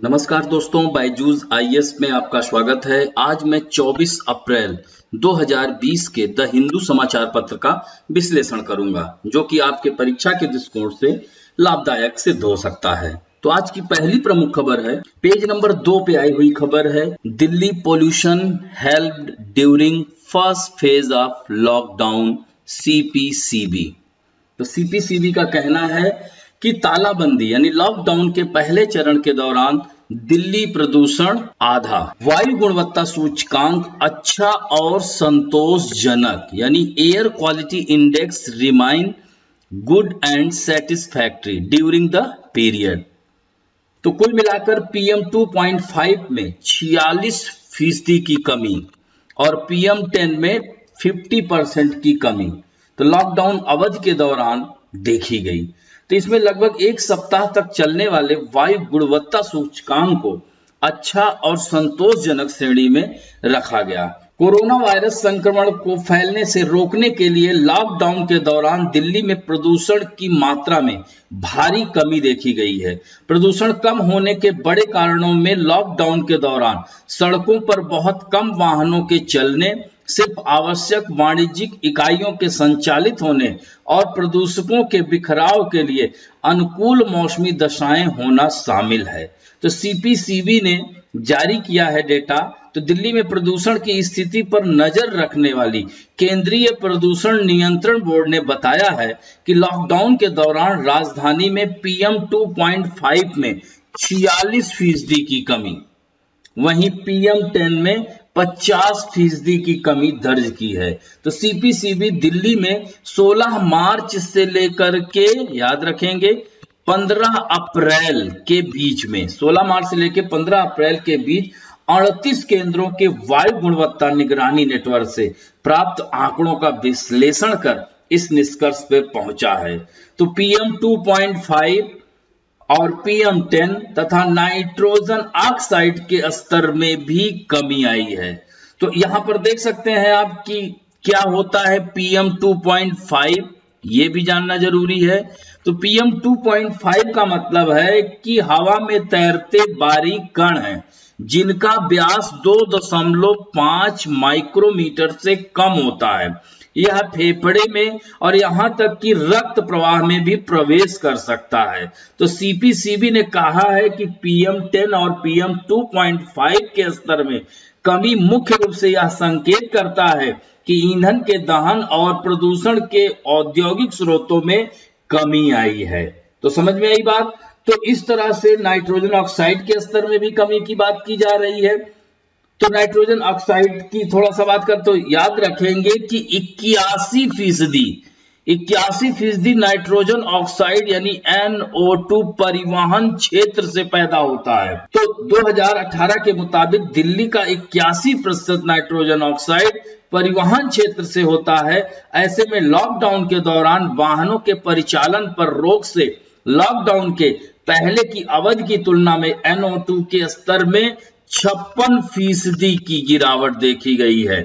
नमस्कार दोस्तों, बायजूस आईएएस में आपका स्वागत है। आज मैं 24 अप्रैल 2020 के द हिंदू समाचार पत्र का विश्लेषण करूंगा, जो कि आपके परीक्षा के दृष्टिकोण से लाभदायक सिद्ध हो सकता है। तो आज की पहली प्रमुख खबर है, पेज नंबर 2 पे आई हुई खबर है, Delhi pollution helped during first phase of lockdown CPCB. तो सीपीसीबी का कहना है कि तालाबंदी यानी लॉकडाउन के पहले चरण के दौरान दिल्ली प्रदूषण आधा, वायु गुणवत्ता सूचकांक अच्छा और संतोषजनक यानी air quality index remain good and satisfactory during the period. तो कुल मिलाकर पीएम 2.5 में 46% की कमी और पीएम 10 में 50% की कमी तो लॉकडाउन अवधि के दौरान देखी गई। तो इसमें लगभग एक सप्ताह तक चलने वाले वायु गुणवत्ता सूचकांक को अच्छा और संतोषजनक श्रेणी में रखा गया। कोरोना वायरस संक्रमण को फैलने से रोकने के लिए लॉकडाउन के दौरान दिल्ली में प्रदूषण की मात्रा में भारी कमी देखी गई है। प्रदूषण कम होने के बड़े कारणों में लॉकडाउन के दौरान सड़कों पर बहुत कम वाहनों के चलने, सिर्फ आवश्यक वाणिज्यिक इकाइयों के संचालित होने और प्रदूषकों के बिखराव के लिए अनुकूल मौसमी दशाएं होना शामिल है। तो सीपीसीबी ने जारी किया है डेटा। तो दिल्ली में प्रदूषण की स्थिति पर नजर रखने वाली केंद्रीय प्रदूषण नियंत्रण बोर्ड ने बताया है कि लॉकडाउन के दौरान राजधानी में पीएम 2.5 में 46% की कमी, वहीं पीएम 10 में 50% की कमी दर्ज की है। तो सीपीसीबी दिल्ली में 16 मार्च से लेकर के, याद रखेंगे, 15 अप्रैल के बीच में, 16 मार्च से लेकर 15 अप्रैल के बीच 38 केंद्रों के वायु गुणवत्ता निगरानी नेटवर्क से प्राप्त आंकड़ों का विश्लेषण कर इस निष्कर्ष पर पहुंचा है। तो पीएम 2.5 और पीएम 10 तथा नाइट्रोजन ऑक्साइड के स्तर में भी कमी आई है। तो यहां पर देख सकते हैं आप कि क्या होता है पीएम 2.5, ये भी जानना जरूरी है। तो पीएम 2.5 का मतलब है कि हवा में तैरते बारीक कण हैं जिनका व्यास 2.5 माइक्रोमीटर से कम होता है। यह फेफड़े में और यहां तक कि रक्त प्रवाह में भी प्रवेश कर सकता है। तो सीपीसीबी ने कहा है कि पीएम 10 और पीएम 2.5 के स्तर में कमी मुख्य रूप से यह संकेत करता है कि ईंधन के दहन और प्रदूषण के औद्योगिक स्रोतों में कमी आई है। तो समझ में आई बात। तो इस तरह से नाइट्रोजन ऑक्साइड के स्तर में भी कमी की बात की जा रही है। तो नाइट्रोजन ऑक्साइड की थोड़ा सा बात कर, तो याद रखेंगे कि 81% नाइट्रोजन ऑक्साइड यानी NO2 परिवहन क्षेत्र से पैदा होता है। तो 2018 के मुताबिक दिल्ली का 81% नाइट्रोजन ऑक्साइड परिवहन क्षेत्र से होता है। ऐसे में लॉकडाउन के दौरान वाहनों के परिचालन पर रोक से लॉकडाउन के पहले की अवधि की तुलना में NO2 के स्तर में 56% की गिरावट देखी गई है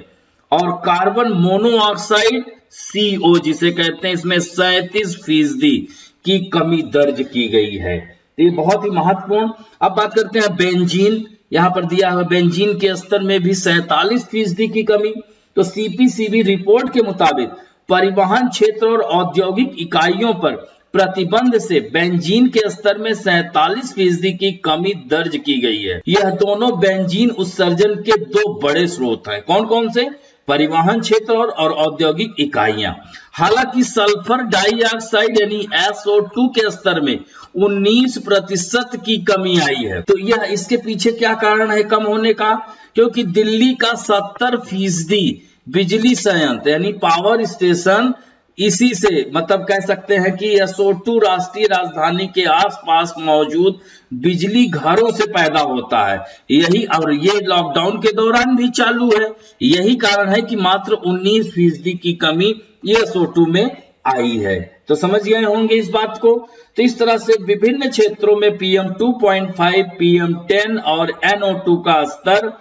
और कार्बन मोनोऑक्साइड CO जिसे कहते हैं, इसमें 37% की कमी दर्ज की गई है। ये बहुत ही महत्वपूर्ण। अब बात करते हैं बेंजीन। यहां पर दिया है बेंजीन के स्तर में भी 47% की कमी। तो सीपीसीबी रिपोर्ट के मुताबिक परिवहन क्षेत्र और औद्योगिक इकाइयों पर प्रतिबंध से बेंजीन के स्तर में 47% की कमी दर्ज की गई है। यह दोनों बेंजीन उत्सर्जन के दो बड़े स्रोत हैं। कौन कौन से? परिवहन क्षेत्र और औद्योगिक इकाइयां। हालांकि सल्फर डाइऑक्साइड यानी SO2 के स्तर में 19% की कमी आई है। तो यह इसके पीछे क्या कारण है कम होने का? क्योंकि दिल्ली का 70% बिजली संयंत्र यानी पावर स्टेशन इसी से, मतलब कह सकते हैं कि SO2 राष्ट्रीय राजधानी के आसपास मौजूद बिजली घरों से पैदा होता है। यही, और ये लॉकडाउन के दौरान भी चालू है। यही कारण है कि मात्र 19% की कमी SO2 में आई है। तो समझ गए होंगे इस बात को। तो इस तरह से विभिन्न क्षेत्रों में पीएम 2.5, पीएम 10 और NO2 का स्तर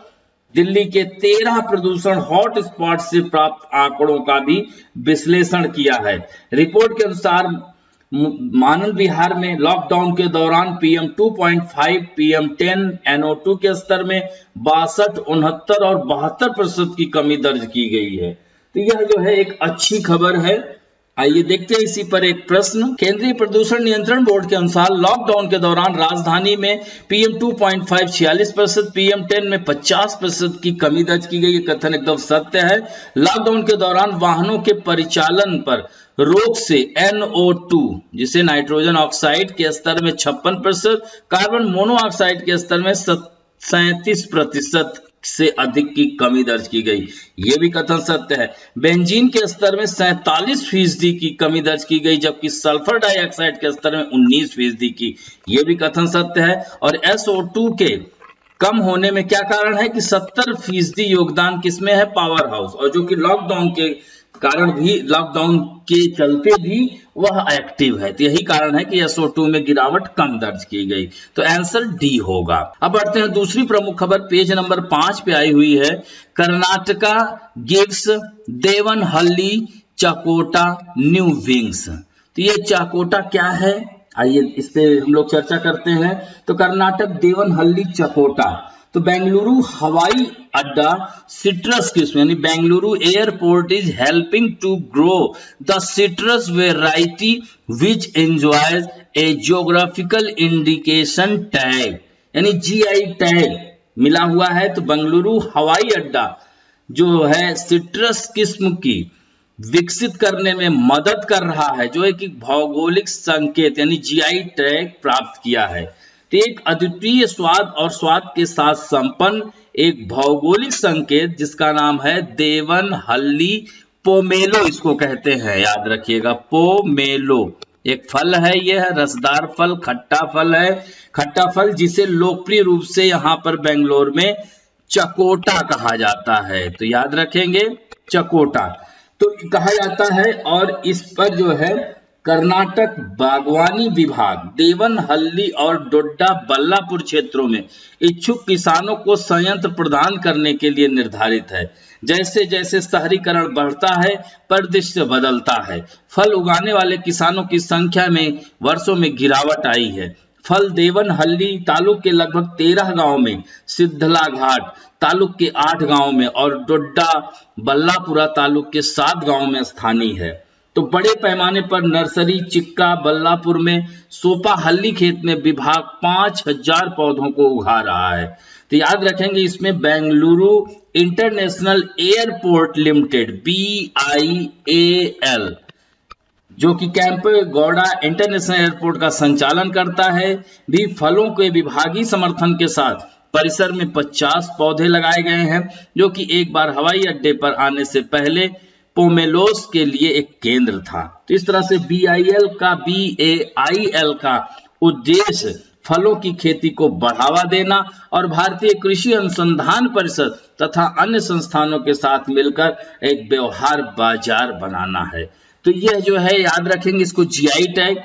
दिल्ली के 13 प्रदूषण हॉट स्पॉट से प्राप्त आंकड़ों का भी विश्लेषण किया है। रिपोर्ट के अनुसार आनंद विहार में लॉकडाउन के दौरान PM 2.5, PM 10, NO2 के स्तर में 62, 69 और 72% की कमी दर्ज की गई है। तो यह जो है एक अच्छी खबर है। आइए देखते हैं इसी पर एक प्रश्न। केंद्रीय प्रदूषण नियंत्रण बोर्ड के अनुसार लॉकडाउन के दौरान राजधानी में PM 2.5 46%, PM 10 में 50% की कमी दर्ज की गई। कथन एकदम सत्य है। लॉकडाउन के दौरान वाहनों के परिचालन पर रोक से NO2 जिसे नाइट्रोजन ऑक्साइड के स्तर में 56%, कार्बन मोनोऑक्साइड के स्तर में 37% से अधिक की कमी दर्ज की गई। यह भी कथन सत्य है। बेंजीन के स्तर में 47% की कमी दर्ज की गई, जबकि सल्फर डाइऑक्साइड के स्तर में 19% की। यह भी कथन सत्य है। और SO2 के कम होने में क्या कारण है कि 70% योगदान किसमें है? पावर हाउस, और जो कि लॉकडाउन के कारण भी, लॉकडाउन के चलते भी वह एक्टिव है। तो यही कारण है कि SO2 में गिरावट कम दर्ज की गई। तो आंसर डी होगा। अब बढ़ते हैं दूसरी प्रमुख खबर, पेज नंबर 5 पे आई हुई है। कर्नाटका गिव्स देवनहल्ली चकोटा न्यू विंग्स। तो ये चकोटा क्या है? आइए इस पे हम लोग चर्चा करते हैं। तो कर्नाटक देवनहल्ली चकोटा, तो बेंगलुरु हवाई अड्डा सिट्रस किस्म यानी Bengaluru airport is helping to grow the citrus variety which enjoys a geographical indication tag यानी GI टैग मिला हुआ है। तो बेंगलुरु हवाई अड्डा जो है सिट्रस किस्म की विकसित करने में मदद कर रहा है, जो एक भौगोलिक संकेत यानी GI टैग प्राप्त किया है। तो एक अद्वितीय स्वाद और स्वाद के साथ संपन्न एक भौगोलिक संकेत जिसका नाम है देवनहल्ली पोमेलो, इसको कहते हैं, याद रखिएगा, पोमेलो। एक फल है, यह है रसदार फल, खट्टा फल है। खट्टा फल जिसे लोकप्रिय रूप से यहाँ पर बेंगलोर में चकोटा कहा जाता है। तो याद रखेंगे चकोटा तो कहा जाता है। और इस पर जो है कर्नाटक बागवानी विभाग देवनहल्ली और डोड्डा बल्लापुर क्षेत्रों में इच्छुक किसानों को संयंत्र प्रदान करने के लिए निर्धारित है। जैसे जैसे शहरीकरण बढ़ता है, परिदृश्य बदलता है। फल उगाने वाले किसानों की संख्या में वर्षों में गिरावट आई है। फल देवनहल्ली तालुक के लगभग 13 गांव में, सिद्धला घाट तालुक के 8 गांव में और डोड्डा बल्लापुरा तालुक के 7 गांव में स्थानीय है। तो बड़े पैमाने पर नर्सरी चिक्का बल्लापुर में सोपाहल्ली खेत में विभाग 5000 पौधों को उगा रहा है। तो याद रखेंगे इसमें Bengaluru international airport limited BIAL जो कि कैंपेगौड़ा इंटरनेशनल एयरपोर्ट का संचालन करता है, भी फलों के विभागीय समर्थन के साथ परिसर में 50 पौधे लगाए गए हैं, जो कि एक बार हवाई अड्डे पर आने से पहले पोमेलोस के लिए एक केंद्र था। तो इस तरह से BIAL का उद्देश्य फलों की खेती को बढ़ावा देना और भारतीय कृषि अनुसंधान परिषद तथा अन्य संस्थानों के साथ मिलकर एक व्यवहार बाजार बनाना है। तो यह जो है याद रखेंगे इसको GI टैग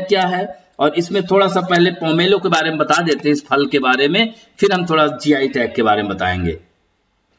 क्या है, और इसमें थोड़ा सा पहले पोमेलो के बारे में बता देते हैं, इस फल के बारे में, फिर हम थोड़ा GI टैग के बारे में बताएंगे।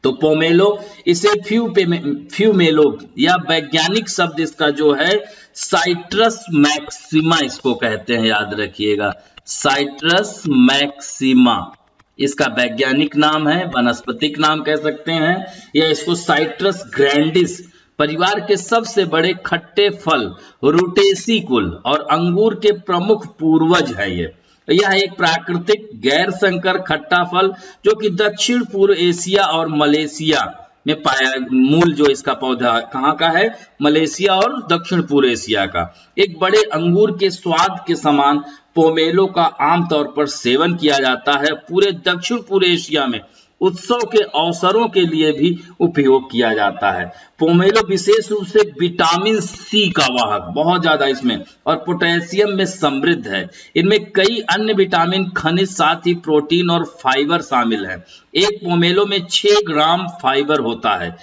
तो पोमेलो इसे फ्यूमेलो या वैज्ञानिक शब्द इसका जो है साइट्रस मैक्सिमा इसको कहते हैं, याद रखिएगा, साइट्रस मैक्सिमा इसका वैज्ञानिक नाम है, वनस्पतिक नाम कह सकते हैं, या इसको साइट्रस ग्रैंडिस परिवार के सबसे बड़े खट्टे फल रूटेसी कुल और अंगूर के प्रमुख पूर्वज है। यह एक प्राकृतिक गैर संकर खट्टा फल जो कि दक्षिण पूर्व एशिया और मलेशिया में पाया, मूल जो इसका पौधा कहाँ का है? मलेशिया और दक्षिण पूर्व एशिया का। एक बड़े अंगूर के स्वाद के समान पोमेलो का आमतौर पर सेवन किया जाता है। पूरे दक्षिण पूर्व एशिया में उत्सव के अवसरों के लिए भी उपयोग किया जाता है। पोमेलो विशेष रूप से विटामिन C का वाहक, बहुत ज्यादा इसमें, और पोटेशियम में समृद्ध है। इनमें कई अन्य विटामिन, खनिज, साथ ही प्रोटीन और फाइबर शामिल है। एक पोमेलो में 6 ग्राम फाइबर होता है,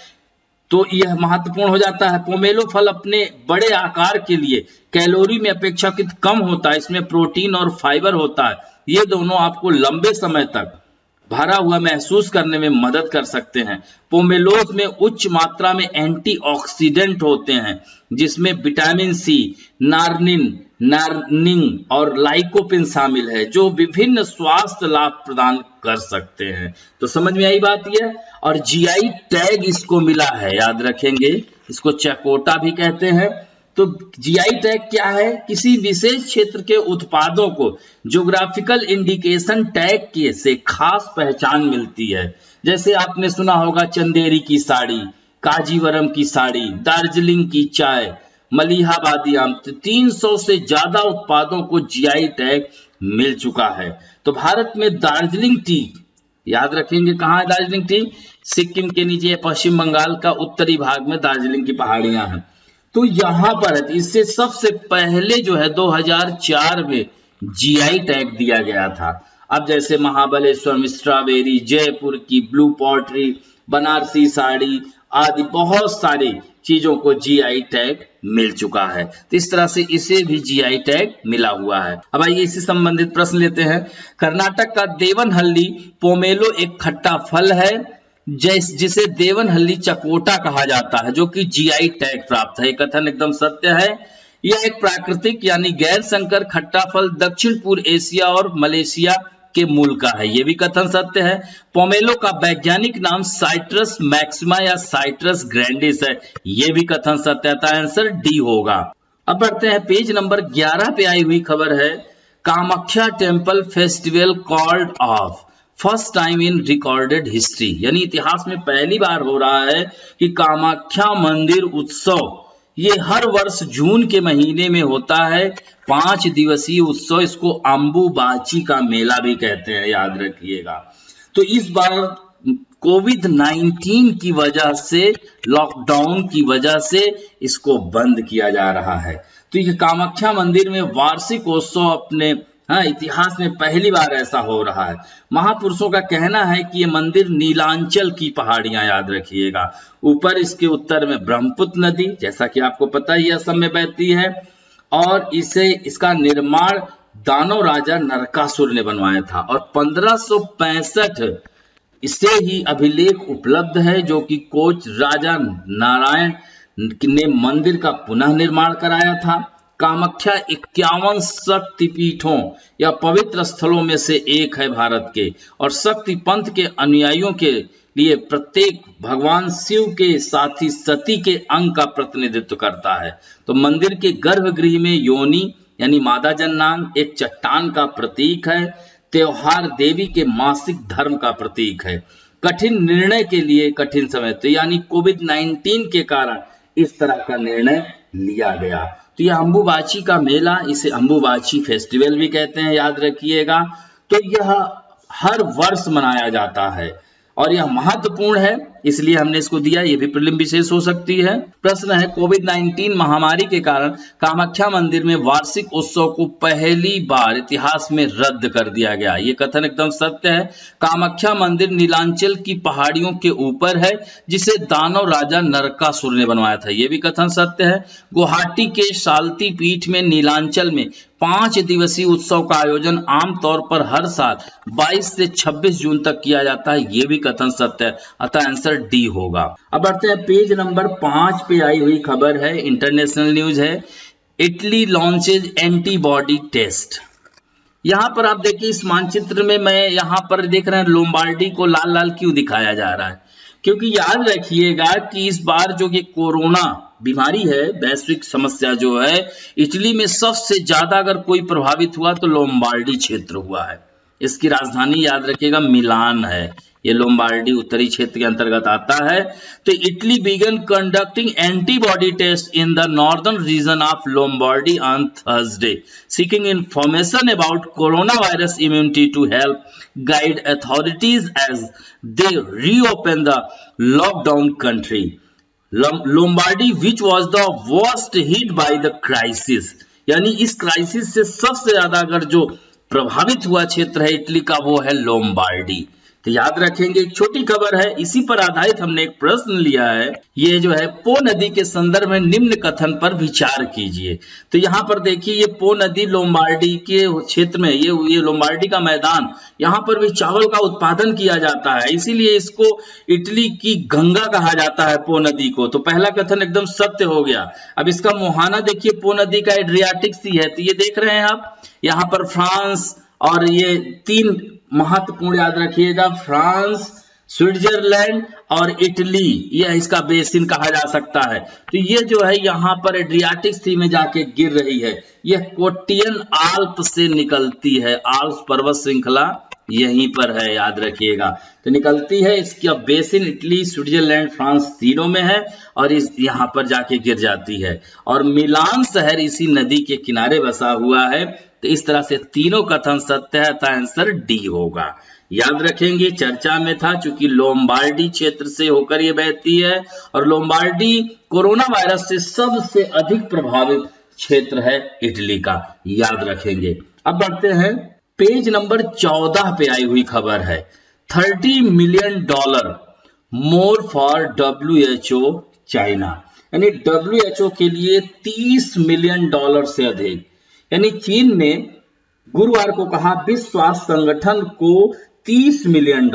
तो यह महत्वपूर्ण हो जाता है। पोमेलो फल अपने बड़े आकार के लिए कैलोरी में अपेक्षाकृत कम होता है। इसमें प्रोटीन और फाइबर होता है। ये दोनों आपको लंबे समय तक भरा हुआ महसूस करने में मदद कर सकते हैं। पोमेलोज में उच्च मात्रा में एंटीऑक्सीडेंट होते हैं, जिसमें विटामिन सी, नार्निन और लाइकोपिन शामिल है, जो विभिन्न स्वास्थ्य लाभ प्रदान कर सकते हैं। तो समझ में आई बात यह। और जीआई टैग इसको मिला है, याद रखेंगे, इसको चकोटा भी कहते हैं। तो जीआई टैग क्या है? किसी विशेष क्षेत्र के उत्पादों को ज्योग्राफिकल इंडिकेशन टैग के से खास पहचान मिलती है। जैसे आपने सुना होगा चंदेरी की साड़ी, काजीवरम की साड़ी, दार्जिलिंग की चाय, मलिहाबादी आम। 300 से ज्यादा उत्पादों को जीआई टैग मिल चुका है। तो भारत में दार्जिलिंग टी, याद रखेंगे कहाँ है दार्जिलिंग टी? सिक्किम के नीचे पश्चिम बंगाल का उत्तरी भाग में दार्जिलिंग की पहाड़ियां हैं। तो यहां पर है, इससे सबसे पहले जो है 2004 में जीआई टैग दिया गया था। अब जैसे महाबलेश्वर में स्ट्रॉबेरी, जयपुर की ब्लू पॉटरी, बनारसी साड़ी आदि बहुत सारी चीजों को जीआई टैग मिल चुका है। तो इस तरह से इसे भी जीआई टैग मिला हुआ है। अब आइए इससे संबंधित प्रश्न लेते हैं। कर्नाटक का देवनहल्ली पोमेलो एक खट्टा फल है जिसे देवनहल्ली चकोटा कहा जाता है, जो कि जीआई टैग प्राप्त है। ये कथन एकदम सत्य है। यह एक प्राकृतिक यानी गैर संकर खट्टा फल दक्षिण पूर्व एशिया और मलेशिया के मूल का है। यह भी कथन सत्य है। पोमेलो का वैज्ञानिक नाम साइट्रस मैक्सिमा या साइट्रस ग्रैंडिस है। यह भी कथन सत्य है। आंसर डी होगा। अब बढ़ते हैं पेज नंबर 11 पे आई हुई खबर है, Kamakhya temple festival called off first time in recorded history, यानी इतिहास में पहली बार हो रहा है कि कामाख्या मंदिर उत्सव ये हर वर्ष जून के महीने में होता है। 5 दिवसीय उत्सव, इसको अम्बुबाची का मेला भी कहते हैं, याद रखिएगा। तो इस बार कोविड-19 की वजह से, लॉकडाउन की वजह से इसको बंद किया जा रहा है। तो ये कामाख्या मंदिर में वार्षिक उत्सव अपने इतिहास में पहली बार ऐसा हो रहा है। महापुरुषों का कहना है कि ये मंदिर नीलांचल की पहाड़ियां, याद रखिएगा, ऊपर इसके उत्तर में ब्रह्मपुत्र नदी, जैसा कि आपको पता ही असम में बहती है, और इसका निर्माण दानव राजा नरकासुर ने बनवाया था। और 1565 इससे ही अभिलेख उपलब्ध है, जो कि कोच राजा नारायण ने मंदिर का पुनः निर्माण कराया था। कामाख्या 51 शक्तिपीठों या पवित्र स्थलों में से एक है भारत के, और शक्ति पंथ के अनुयायियों के लिए प्रत्येक भगवान शिव के साथी सती के अंग का प्रतिनिधित्व करता है। तो मंदिर के गर्भगृह में योनि यानी मादा जन्नांग एक चट्टान का प्रतीक है। त्योहार देवी के मासिक धर्म का प्रतीक है। कठिन निर्णय के लिए कठिन समय, तो यानी कोविड-19 के कारण इस तरह का निर्णय लिया गया। तो यह अम्बुबाची का मेला, इसे अम्बुबाची फेस्टिवल भी कहते हैं, याद रखिएगा। तो यह हर वर्ष मनाया जाता है और यह महत्वपूर्ण है, इसलिए हमने इसको दिया। ये भी प्रीलिम विशेष हो सकती है। प्रश्न है, कोविड-19 महामारी के कारण कामाख्या मंदिर में वार्षिक उत्सव को पहली बार इतिहास में रद्द कर दिया गया। ये कथन एकदम सत्य है। कामाख्या मंदिर नीलांचल की पहाड़ियों के ऊपर है, जिसे दानव राजा नरकासुर ने बनवाया था। ये भी कथन सत्य है। गुवाहाटी के शालती पीठ में नीलांचल में 5 दिवसीय उत्सव का आयोजन आमतौर पर हर साल 22 से 26 जून तक किया जाता है। ये भी कथन सत्य है, अतः आंसर डी होगा। अब बढ़ते हैं पेज नंबर 5 पे आई हुई खबर है, इंटरनेशनल न्यूज है। Italy launches antibody test. यहां पर आप देखिए इस मानचित्र में, मैं यहां पर देख रहे हैं लोम्बार्डी को लाल लाल क्यों दिखाया जा रहा है, क्योंकि याद रखिएगा कि इस बार जो ये कोरोना बीमारी है, वैश्विक समस्या जो है, इटली में सबसे ज्यादा अगर कोई प्रभावित हुआ तो लोम्बार्डी क्षेत्र हुआ है। इसकी राजधानी याद रखिएगा मिलान है। ये लोम्बार्डी उत्तरी क्षेत्र के अंतर्गत आता है। तो Italy began conducting antibody test in the northern region of Lombardy on Thursday, seeking information about corona virus immunity to help guide authorities as they reopen the lockdown country. Lombardy which was the worst hit by the crisis, यानी इस crisis से सबसे ज्यादा अगर जो प्रभावित हुआ क्षेत्र है इटली का, वो है लोम्बार्डी। तो याद रखेंगे, एक छोटी खबर है, इसी पर आधारित हमने एक प्रश्न लिया है। ये जो है, पो नदी के संदर्भ में निम्न कथन पर विचार कीजिए। तो यहाँ पर देखिए, ये पो नदी लोम्बार्डी के क्षेत्र में, ये लोम्बार्डी का मैदान, यहाँ पर भी चावल का उत्पादन किया जाता है, इसीलिए इसको इटली की गंगा कहा जाता है, पो नदी को। तो पहला कथन एकदम सत्य हो गया। अब इसका मुहाना देखिए, पो नदी का एड्रियाटिक सी है, तो ये देख रहे हैं आप, यहाँ पर फ्रांस और ये तीन महत्वपूर्ण याद रखिएगा, फ्रांस, स्विट्जरलैंड और इटली, यह इसका बेसिन कहा जा सकता है। तो ये जो है यहाँ पर एड्रियाटिक सी में जाके गिर रही है, यह कोटियन आल्प से निकलती है, आल्प्स पर्वत श्रृंखला यहीं पर है, याद रखिएगा। तो निकलती है, इसका बेसिन इटली, स्विट्जरलैंड, फ्रांस तीनों में है और इस यहाँ पर जाके गिर जाती है। और मिलान शहर इसी नदी के किनारे बसा हुआ है। तो इस तरह से तीनों कथन सत्य है, तो आंसर डी होगा। याद रखेंगे, चर्चा में था चूंकि लोम्बार्डी क्षेत्र से होकर ये बहती है और लोम्बार्डी कोरोना वायरस से सबसे अधिक प्रभावित क्षेत्र है इटली का, याद रखेंगे। अब बढ़ते हैं, पेज नंबर 14 पे आई हुई खबर है, $30 million more for WHO China, यानी WHO के लिए $30 मिलियन से अधिक, यानी चीन ने गुरुवार को कहा विश्व स्वास्थ्य संगठन को $30 मिलियन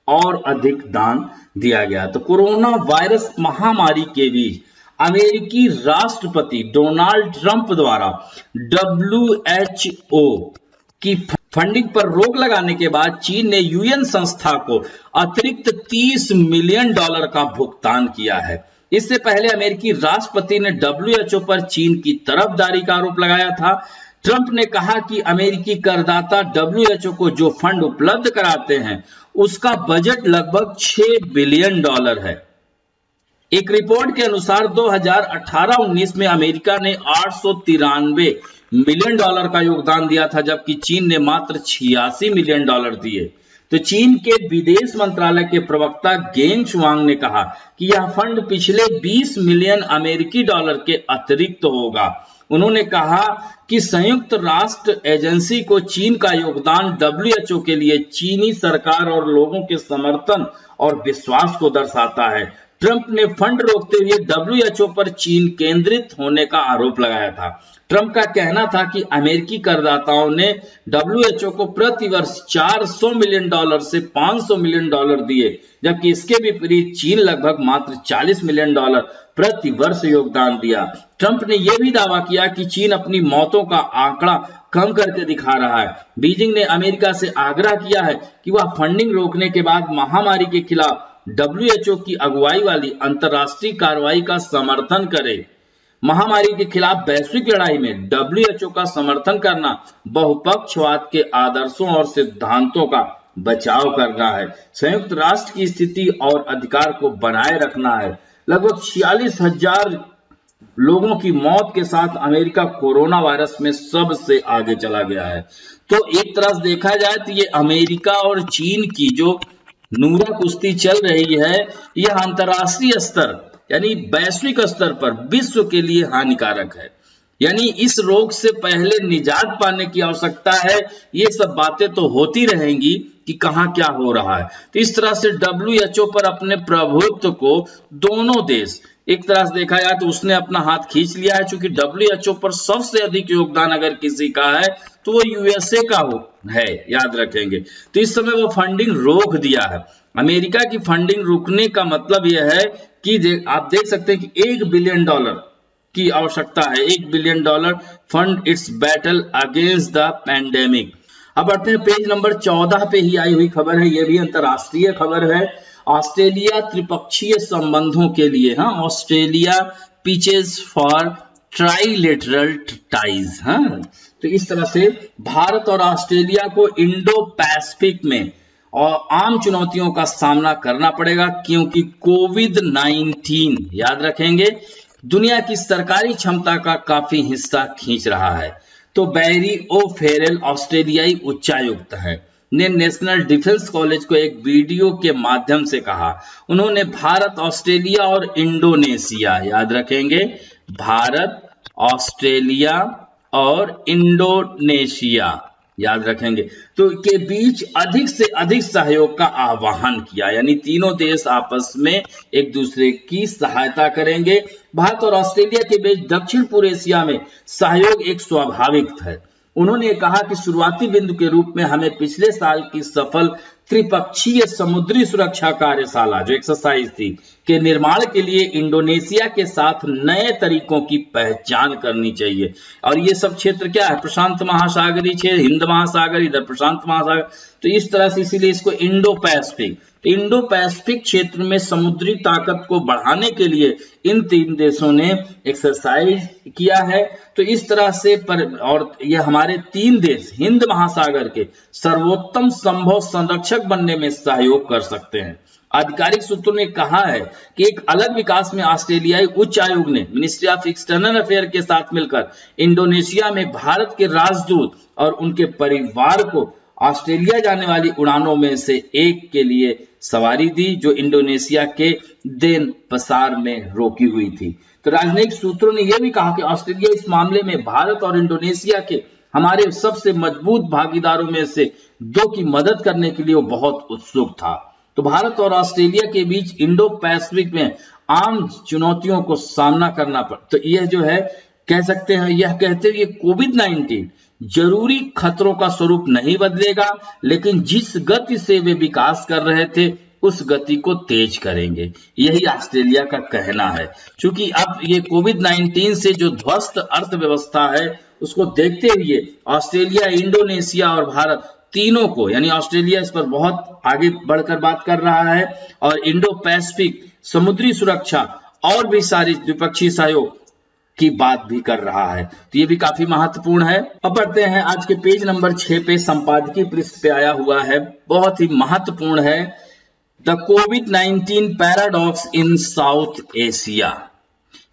और अधिक दान दिया गया। तो कोरोना वायरस महामारी के बीच अमेरिकी राष्ट्रपति डोनाल्ड ट्रंप द्वारा WHO की फंडिंग पर रोक लगाने के बाद चीन ने UN संस्था को अतिरिक्त $30 मिलियन का भुगतान किया है। इससे पहले अमेरिकी राष्ट्रपति ने WHO पर चीन की तरफदारी का आरोप लगाया था। ट्रंप ने कहा कि अमेरिकी करदाता WHO को जो फंड उपलब्ध कराते हैं उसका बजट लगभग $6 बिलियन है। एक रिपोर्ट के अनुसार 2018-19 में अमेरिका ने $893 मिलियन का योगदान दिया था, जबकि चीन ने मात्र $86 मिलियन दिए। तो चीन के विदेश मंत्रालय के प्रवक्ता गेंग शुआंग ने कहा कि यह फंड पिछले 20 मिलियन अमेरिकी डॉलर के अतिरिक्त होगा। उन्होंने कहा कि संयुक्त राष्ट्र एजेंसी को चीन का योगदान WHO के लिए चीनी सरकार और लोगों के समर्थन और विश्वास को दर्शाता है। ट्रंप ने फंड रोकते हुए WHO पर चीन केंद्रित होने का आरोप लगाया था। ट्रंप का कहना था कि अमेरिकी करदाताओं ने WHO को प्रति वर्ष $400 मिलियन से $500 मिलियन दिए, जबकि इसके विपरीत चीन लगभग मात्र $40 मिलियन प्रति वर्ष योगदान दिया। ट्रंप ने यह भी दावा किया कि चीन अपनी मौतों का आंकड़ा कम करके दिखा रहा है। बीजिंग ने अमेरिका से आग्रह किया है कि वह फंडिंग रोकने के बाद महामारी के खिलाफ WHO की अगुवाई वाली अंतर्राष्ट्रीय कार्रवाई का समर्थन करे। महामारी के खिलाफ वैश्विक लड़ाई में WHO का समर्थन करना बहुपक्षवाद के आदर्शों और सिद्धांतों का बचाव करना है, संयुक्त राष्ट्र की स्थिति और अधिकार को बनाए रखना है। लगभग 46,000 लोगों की मौत के साथ अमेरिका कोरोना वायरस में सबसे आगे चला गया है। तो एक तरह से देखा जाए तो ये अमेरिका और चीन की जो नूरा कुश्ती चल रही है, यह अंतरराष्ट्रीय स्तर यानी वैश्विक स्तर पर विश्व के लिए हानिकारक है। यानी इस रोग से पहले निजात पाने की आवश्यकता है। ये सब बातें तो होती रहेंगी कि कहां क्या हो रहा है। तो इस तरह से WHO पर अपने प्रभुत्व को दोनों देश, एक तरह से देखा जाए तो उसने अपना हाथ खींच लिया है, क्योंकि WHO पर सबसे अधिक योगदान अगर किसी का है तो वो USA का है, याद रखेंगे। तो इस समय वो फंडिंग रोक दिया है। अमेरिका की फंडिंग रुकने का मतलब यह है कि आप देख सकते हैं कि $1 बिलियन की आवश्यकता है, $1 billion fund it's battle against the pandemic. अब बढ़ते हैं, पेज नंबर 14 पे ही आई हुई खबर है, यह भी अंतरराष्ट्रीय खबर है। ऑस्ट्रेलिया त्रिपक्षीय संबंधों के लिए, Australia pitches for trilateral ties. तो इस तरह से भारत और ऑस्ट्रेलिया को इंडो पैसिफिक में और आम चुनौतियों का सामना करना पड़ेगा, क्योंकि कोविड-19, याद रखेंगे, दुनिया की सरकारी क्षमता का काफी हिस्सा खींच रहा है। तो बैरी ओ'फेरेल ऑस्ट्रेलियाई उच्चायुक्त हैं, ने नेशनल डिफेंस कॉलेज को एक वीडियो के माध्यम से कहा। उन्होंने भारत, ऑस्ट्रेलिया और इंडोनेशिया, याद रखेंगे, भारत, ऑस्ट्रेलिया और इंडोनेशिया याद रखेंगे। तो के बीच अधिक से अधिक सहयोग का आह्वान किया, यानी तीनों देश आपस में एक दूसरे की सहायता करेंगे। भारत और ऑस्ट्रेलिया के बीच दक्षिण पूर्व एशिया में सहयोग एक स्वाभाविक है। उन्होंने कहा कि शुरुआती बिंदु के रूप में हमें पिछले साल की सफल त्रिपक्षीय समुद्री सुरक्षा कार्यशाला जो एक्सरसाइज थी के निर्माण के लिए इंडोनेशिया के साथ नए तरीकों की पहचान करनी चाहिए। और ये सब क्षेत्र क्या है, प्रशांत महासागरीय क्षेत्र, हिंद महासागर, इधर प्रशांत महासागर, तो इस तरह से इसीलिए इसको इंडो पैसिफिक, इंडो पैसिफिक क्षेत्र में समुद्री ताकत को बढ़ाने के लिए इन तीन देशों ने एक्सरसाइज किया है। तो इस तरह से और ये हमारे तीन देश हिंद महासागर के सर्वोत्तम संभव संरक्षक बनने में सहयोग कर सकते हैं। आधिकारिक सूत्रों ने कहा है कि एक अलग विकास में ऑस्ट्रेलियाई उच्च आयोग ने मिनिस्ट्री ऑफ एक्सटर्नल अफेयर के साथ मिलकर इंडोनेशिया में भारत के राजदूत और उनके परिवार को ऑस्ट्रेलिया जाने वाली उड़ानों में से एक के लिए सवारी दी, जो इंडोनेशिया के देनपसार में रोकी हुई थी। तो राजनयिक सूत्रों ने यह भी कहा कि ऑस्ट्रेलिया इस मामले में भारत और इंडोनेशिया के हमारे सबसे मजबूत भागीदारों में से दो की मदद करने के लिए वो बहुत उत्सुक था। तो भारत और ऑस्ट्रेलिया के बीच इंडो पैसिफिक में आम चुनौतियों को सामना करना पड़ा। तो यह जो है कह सकते हैं, यह कहते हुए कोविड-19 जरूरी खतरों का स्वरूप नहीं बदलेगा, लेकिन जिस गति से वे विकास कर रहे थे उस गति को तेज करेंगे, यही ऑस्ट्रेलिया का कहना है। क्योंकि अब ये कोविड-19 से जो ध्वस्त अर्थव्यवस्था है उसको देखते हुए ऑस्ट्रेलिया, इंडोनेशिया और भारत तीनों को, यानी ऑस्ट्रेलिया इस पर बहुत आगे बढ़कर बात कर रहा है और इंडो पैसिफिक समुद्री सुरक्षा और भी सारी द्विपक्षीय सहयोग की बात भी कर रहा है। तो ये भी काफी महत्वपूर्ण है। अब बढ़ते हैं आज के पेज नंबर 6 पे, संपादकीय पृष्ठ पे आया हुआ है, बहुत ही महत्वपूर्ण है, द कोविड-19 पैराडॉक्स इन साउथ एशिया।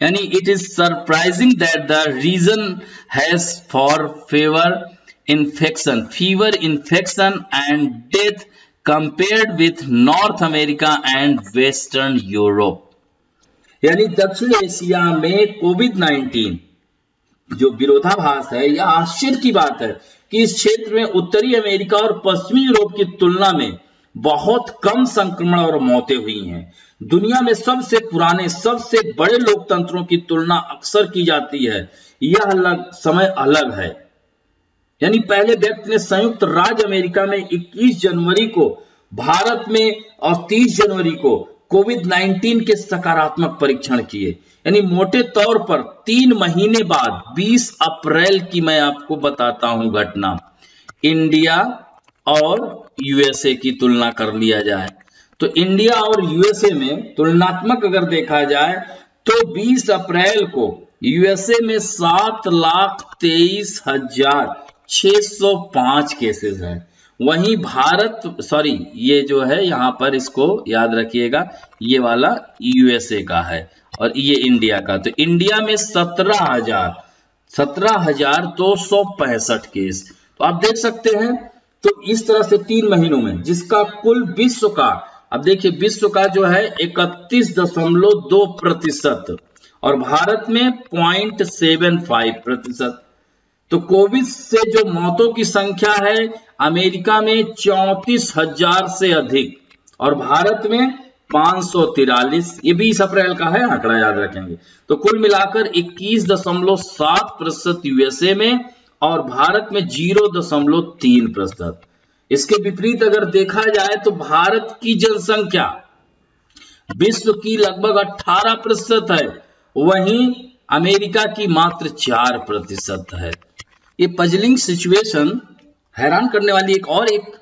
यानी it is surprising that the region has for fever infection and death compared with North America and Western Europe। यानी दक्षिण एशिया में कोविड-19 जो विरोधाभास है, यह आश्चर्य की बात है कि इस क्षेत्र में उत्तरी अमेरिका और पश्चिमी यूरोप की तुलना में बहुत कम संक्रमण और मौतें हुई हैं। दुनिया में सबसे पुराने, सबसे बड़े लोकतंत्रों की तुलना अक्सर की जाती है, यह समय अलग है। यानी पहले व्यक्ति ने संयुक्त राज्य अमेरिका में 21 जनवरी को, भारत में और 30 जनवरी को कोविड-19 के सकारात्मक परीक्षण किए। यानी मोटे तौर पर 3 महीने बाद 20 अप्रैल की मैं आपको बताता हूं घटना, इंडिया और यूएसए की तुलना कर लिया जाए तो इंडिया और यूएसए में तुलनात्मक अगर देखा जाए तो 20 अप्रैल को यूएसए में 7,23,605 केसेस हैं। वहीं भारत, सॉरी ये जो है यहाँ पर इसको याद रखिएगा, ये वाला यूएसए का है और ये इंडिया का। तो इंडिया में 17,265 केस। तो आप देख सकते हैं, तो इस तरह से 3 महीनों में जिसका कुल विश्व का, अब देखिए विश्व का जो है 31.2% और भारत में 0.75%। तो कोविड से जो मौतों की संख्या है अमेरिका में 34,000 से अधिक और भारत में 543। ये 20 अप्रैल का है आंकड़ा, याद रखेंगे। तो कुल मिलाकर 21.7% यूएसए में और भारत में 0.3%। इसके विपरीत अगर देखा जाए तो भारत की जनसंख्या विश्व की लगभग 18% है, वहीं अमेरिका की मात्र 4% है। ये पजलिंग सिचुएशन, हैरान करने वाली एक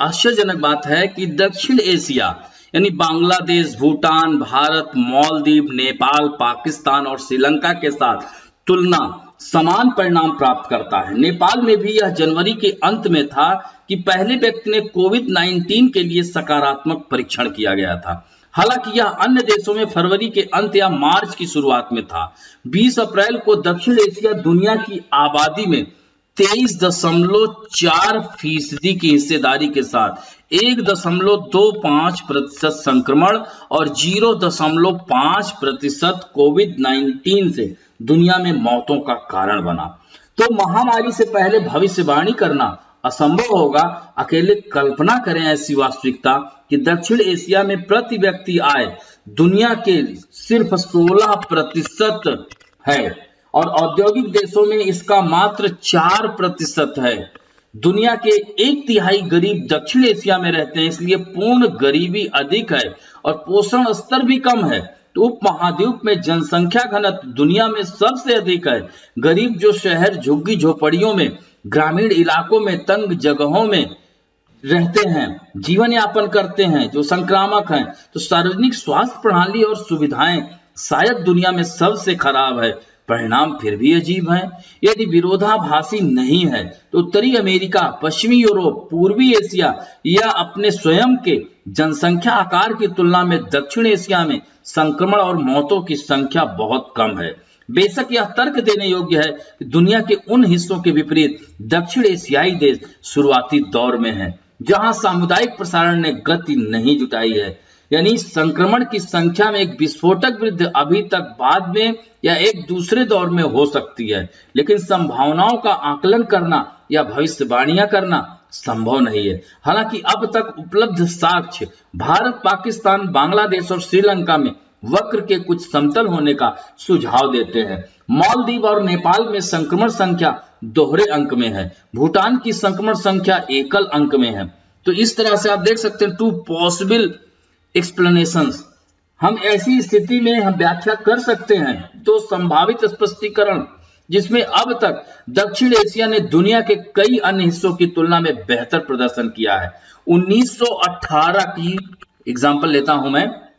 आश्चर्यजनक बात है कि दक्षिण एशिया यानी बांग्लादेश, भूटान, भारत, मालदीव, नेपाल, पाकिस्तान और श्रीलंका के साथ तुलना समान परिणाम प्राप्त करता है। नेपाल में भी यह जनवरी के अंत में था कि पहले व्यक्ति ने कोविड-19 के लिए सकारात्मक परीक्षण किया गया था। हालांकि यह अन्य देशों में फरवरी के अंत या मार्च की शुरुआत में था। 20 अप्रैल को दक्षिण एशिया दुनिया की आबादी में 23.4% की हिस्सेदारी के साथ 1.25% संक्रमण और 0.5% कोविड-19 से दुनिया में मौतों का कारण बना। तो महामारी से पहले भविष्यवाणी करना असंभव होगा। अकेले कल्पना करें ऐसी वास्तविकता कि दक्षिण एशिया में प्रति व्यक्ति आय दुनिया के सिर्फ 16% है और औद्योगिक देशों में इसका मात्र 4% है। दुनिया के 1/3 गरीब दक्षिण एशिया में रहते हैं, इसलिए पूर्ण गरीबी अधिक है और पोषण स्तर भी कम है। तो उपमहाद्वीप में जनसंख्या घनत्व दुनिया में सबसे अधिक है। गरीब जो शहर झुग्गी झोपड़ियों में, ग्रामीण इलाकों में, तंग जगहों में रहते हैं, जीवन यापन करते हैं, जो संक्रामक हैं, तो सार्वजनिक स्वास्थ्य प्रणाली और सुविधाएं शायद दुनिया में सबसे खराब है। परिणाम फिर भी अजीब हैं। यदि विरोधाभासी नहीं है तो उत्तरी अमेरिका, पश्चिमी यूरोप, पूर्वी एशिया या अपने स्वयं के जनसंख्या आकार की तुलना में दक्षिण एशिया में संक्रमण और मौतों की संख्या बहुत कम है। बेशक यह तर्क देने योग्य है कि दुनिया के उन हिस्सों के विपरीत दक्षिण एशियाई देश शुरुआती दौर में हैं, जहां सामुदायिक प्रसारण ने गति नहीं जुटाई है। यानी संक्रमण की संख्या में एक विस्फोटक वृद्धि अभी तक बाद में या एक दूसरे दौर में हो सकती है, लेकिन संभावनाओं का आकलन करना या भविष्यवाणियां करना संभव नहीं है। हालांकि अब तक उपलब्ध साक्ष्य भारत, पाकिस्तान, बांग्लादेश और श्रीलंका में वक्र के कुछ समतल होने का सुझाव देते हैं। मालदीव और नेपाल में संक्रमण संख्या दोहरे अंक में है। भूटान की संक्रमण संख्या एकल अंक में है। तो इस तरह से आप देख सकते हैं 2 पॉसिबल एक्सप्लेनेशंस। हम ऐसी स्थिति में हम व्याख्या कर सकते हैं 2 संभावित स्पष्टीकरण जिसमें अब तक दक्षिण एशिया ने दुनिया के कई अन्य हिस्सों की तुलना में बेहतर प्रदर्शन किया है। 1918 की एग्जांपल लेता हूं मैं,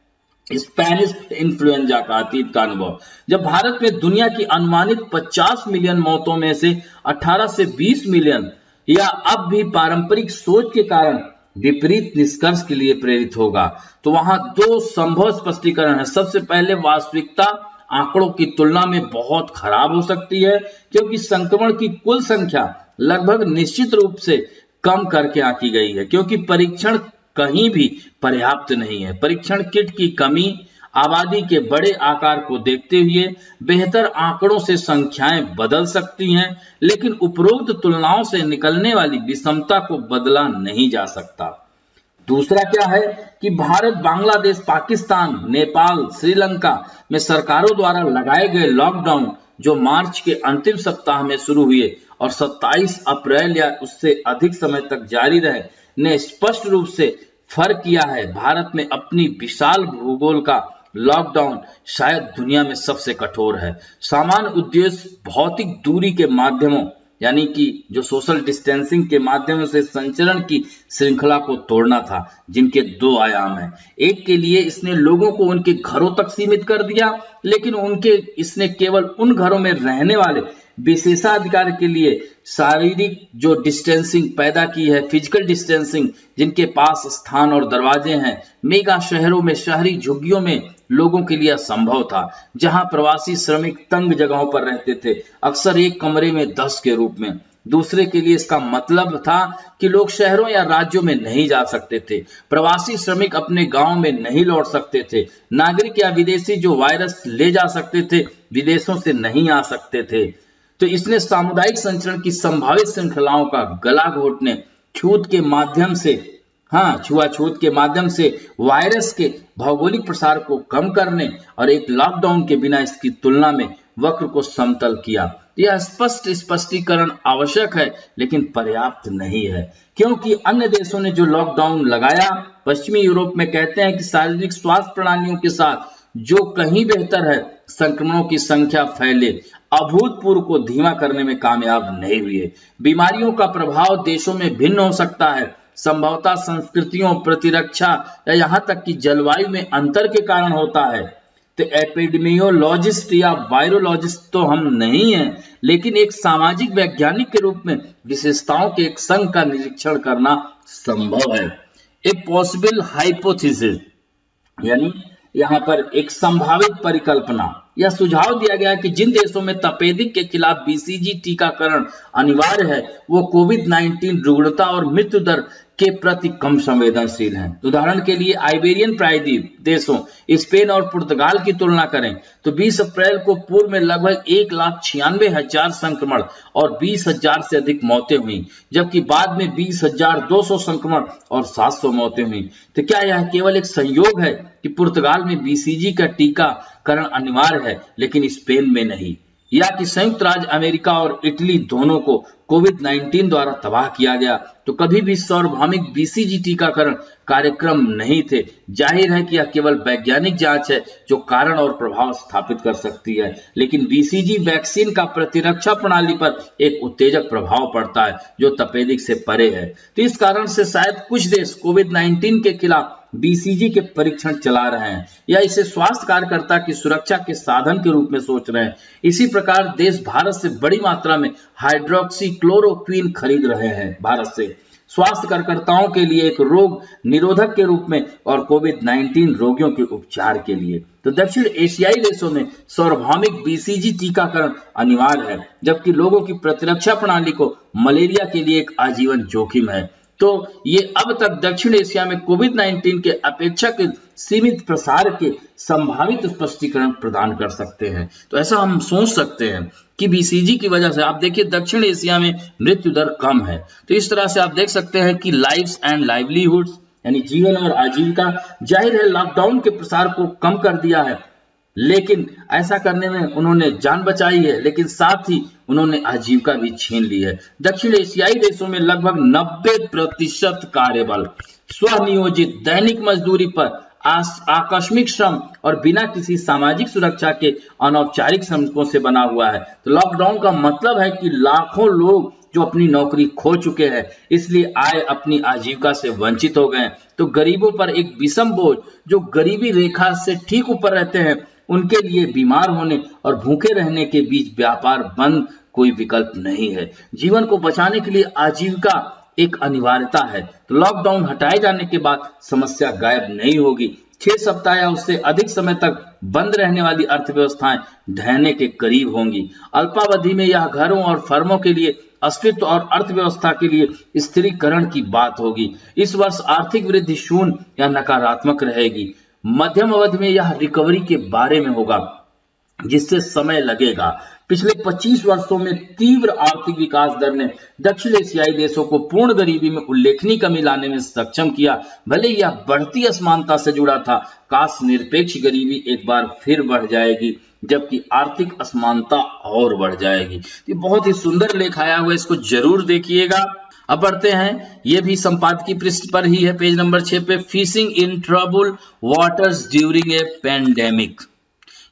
स्पेनिश इन्फ्लुएंजा का अतीत का अनुभव। जब भारत में दुनिया की अनुमानित 50 मिलियन मौतों में से 18 से 20 मिलियन या अब भी पारंपरिक सोच के कारण विपरीत निष्कर्ष के लिए प्रेरित होगा, तो वहां 2 संभव स्पष्टीकरण है। सबसे पहले, वास्तविकता आंकड़ों की तुलना में बहुत खराब हो सकती है, क्योंकि संक्रमण की कुल संख्या लगभग निश्चित रूप से कम करके आंकी गई है, क्योंकि परीक्षण कहीं भी पर्याप्त नहीं है। परीक्षण किट की कमी, आबादी के बड़े आकार को देखते हुए बेहतर आंकड़ों से संख्याएं बदल सकती हैं, लेकिन उपरोक्त तुलनाओं से निकलने वाली विषमता को बदला नहीं जा सकता। दूसरा क्या है कि भारत, बांग्लादेश, पाकिस्तान, नेपाल, श्रीलंका में सरकारों द्वारा लगाए गए लॉकडाउन जो मार्च के अंतिम सप्ताह में शुरू हुए और 27 अप्रैल या उससे अधिक समय तक जारी रहे, ने स्पष्ट रूप से फर्क किया है। भारत में अपनी विशाल भूगोल का लॉकडाउन शायद दुनिया में सबसे कठोर है। सामान्य उद्देश्य भौतिक दूरी के माध्यमों, यानी कि जो सोशल डिस्टेंसिंग के माध्यम से संचरण की श्रृंखला को तोड़ना था, जिनके 2 आयाम हैं। एक के लिए इसने लोगों को उनके घरों तक सीमित कर दिया, लेकिन इसने केवल उन घरों में रहने वाले विशेषाधिकार के लिए शारीरिक जो डिस्टेंसिंग पैदा की है, फिजिकल डिस्टेंसिंग, जिनके पास स्थान और दरवाजे हैं। मेगा शहरों में, शहरी झुग्गियों में लोगों के लिए असंभव था, जहां प्रवासी श्रमिक तंग जगहों पर रहते थे, अक्सर एक कमरे में 10 के रूप में। दूसरे के लिए इसका मतलब था कि लोग शहरों या राज्यों में नहीं जा सकते थे, प्रवासी श्रमिक अपने गांव में नहीं लौट सकते थे, नागरिक या विदेशी जो वायरस ले जा सकते थे विदेशों से नहीं आ सकते थे। तो इसने सामुदायिक संचरण की संभावित श्रृंखलाओं का गला घोटने, छूत के माध्यम से वायरस के भौगोलिक प्रसार को कम करने और एक लॉकडाउन के बिना इसकी तुलना में वक्र को समतल किया। यह स्पष्ट स्पष्टीकरण आवश्यक है, लेकिन पर्याप्त नहीं है, क्योंकि अन्य देशों ने जो लॉकडाउन लगाया, पश्चिमी यूरोप में कहते हैं कि सार्वजनिक स्वास्थ्य प्रणालियों के साथ जो कहीं बेहतर है, संक्रमणों की संख्या फैले अभूतपूर्व को धीमा करने में कामयाब नहीं हुए। बीमारियों का प्रभाव देशों में भिन्न हो सकता है, संभवतः संस्कृतियों, प्रतिरक्षा या यहाँ तक कि जलवायु में अंतर के कारण होता है। तो एपिडेमियोलॉजिस्ट या वायरोलॉजिस्ट तो हम नहीं हैं, लेकिन एक सामाजिक वैज्ञानिक के रूप में विशेषताओं के एक संघ का निरीक्षण करना संभव है। ए पॉसिबल हाइपोथेसिस, यानी यहाँ पर एक संभावित परिकल्पना या सुझाव दिया गया कि जिन देशों में तपेदिक के खिलाफ बीसीजी टीकाकरण अनिवार्य है, वो कोविड-19 रुग्णता और मृत्यु दर के प्रति कम संवेदनशील हैं। उदाहरण के लिए आइबेरियन प्रायद्वीप देशों स्पेन और पुर्तगाल की तुलना करें तो 20 अप्रैल को पूर्व में लगभग 1,96,000 संक्रमण और 20,000 से अधिक मौतें हुई, जबकि बाद में 20,200 संक्रमण और 700 मौतें हुई। तो क्या यह केवल एक संयोग है कि पुर्तगाल में बीसीजी का टीकाकरण अनिवार्य है लेकिन स्पेन में नहीं, या कि संयुक्त राज्य अमेरिका और इटली दोनों को कोविड-19 द्वारा तबाह किया गया तो कभी भी सार्वभौमिक बीसीजी टीकाकरण कार्यक्रम नहीं थे? जाहिर है कि यह केवल वैज्ञानिक जांच है जो कारण और प्रभाव स्थापित कर सकती है, लेकिन बीसीजी वैक्सीन का प्रतिरक्षा प्रणाली पर एक उत्तेजक प्रभाव पड़ता है जो तपेदिक से परे है। तो इस कारण से शायद कुछ देश कोविड-19 के खिलाफ बीसीजी के परीक्षण चला रहे हैं या इसे स्वास्थ्य कार्यकर्ता की सुरक्षा के साधन के रूप में सोच रहे हैं। इसी प्रकार देश भारत से बड़ी मात्रा में हाइड्रोक्सीक्लोरोक्विन खरीद रहे हैं, भारत से स्वास्थ्य कार्यकर्ताओं के लिए एक रोग निरोधक के रूप में और कोविड-19 रोगियों के उपचार के लिए। तो दक्षिण एशियाई देशों में सार्वभौमिक बीसीजी टीकाकरण अनिवार्य है, जबकि लोगों की प्रतिरक्षा प्रणाली को मलेरिया के लिए एक आजीवन जोखिम है। तो ये अब तक दक्षिण एशिया में कोविड-19 के अपेक्षाकृत सीमित प्रसार के संभावित स्पष्टीकरण प्रदान कर सकते हैं। तो ऐसा हम सोच सकते हैं कि बीसीजी की वजह से आप देखिए दक्षिण एशिया में मृत्यु दर कम है। तो इस तरह से आप देख सकते हैं कि लाइव्स एंड लाइवलीहुड्स यानी जीवन और आजीविका, जाहिर है लॉकडाउन के प्रसार को कम कर दिया है, लेकिन ऐसा करने में उन्होंने जान बचाई है, लेकिन साथ ही उन्होंने आजीविका भी छीन ली है। दक्षिण एशियाई देशों में लगभग 90% कार्यबल स्वनियोजित दैनिक मजदूरी पर आकस्मिक श्रम और बिना किसी सामाजिक सुरक्षा के अनौपचारिक श्रमिकों से बना हुआ है। तो लॉकडाउन का मतलब है कि लाखों लोग जो अपनी नौकरी खो चुके हैं, इसलिए आय अपनी आजीविका से वंचित हो गए। तो गरीबों पर एक विषम बोझ, जो गरीबी रेखा से ठीक ऊपर रहते हैं, उनके लिए बीमार होने और भूखे रहने के बीच व्यापार बंद कोई विकल्प नहीं है। जीवन को बचाने के लिए आजीविका एक अनिवार्यता है। तो लॉकडाउन हटाए जाने के बाद समस्या गायब नहीं होगी। 6 सप्ताह या उससे अधिक समय तक बंद रहने वाली अर्थव्यवस्थाएं ढहने के करीब होंगी। अल्पावधि में यह घरों और फर्मों के लिए अस्तित्व और अर्थव्यवस्था के लिए स्थिरीकरण की बात होगी। इस वर्ष आर्थिक वृद्धि शून्य या नकारात्मक रहेगी। मध्यम अवधि में यह रिकवरी के बारे में होगा, जिससे समय लगेगा। पिछले 25 वर्षों में तीव्र आर्थिक विकास दर ने दक्षिण एशियाई देशों को पूर्ण गरीबी में उल्लेखनीय कमी लाने में सक्षम किया। भले यह बढ़ती असमानता से जुड़ा था, काश निरपेक्ष गरीबी एक बार फिर बढ़ जाएगी, जबकि आर्थिक असमानता और बढ़ जाएगी। ये बहुत ही सुंदर लेख आया हुआ है, इसको जरूर देखिएगा। अब बढ़ते हैं, ये भी संपादकीय पृष्ठ पर ही है, पेज नंबर 6 पे। Fishing in trouble waters during a pandemic,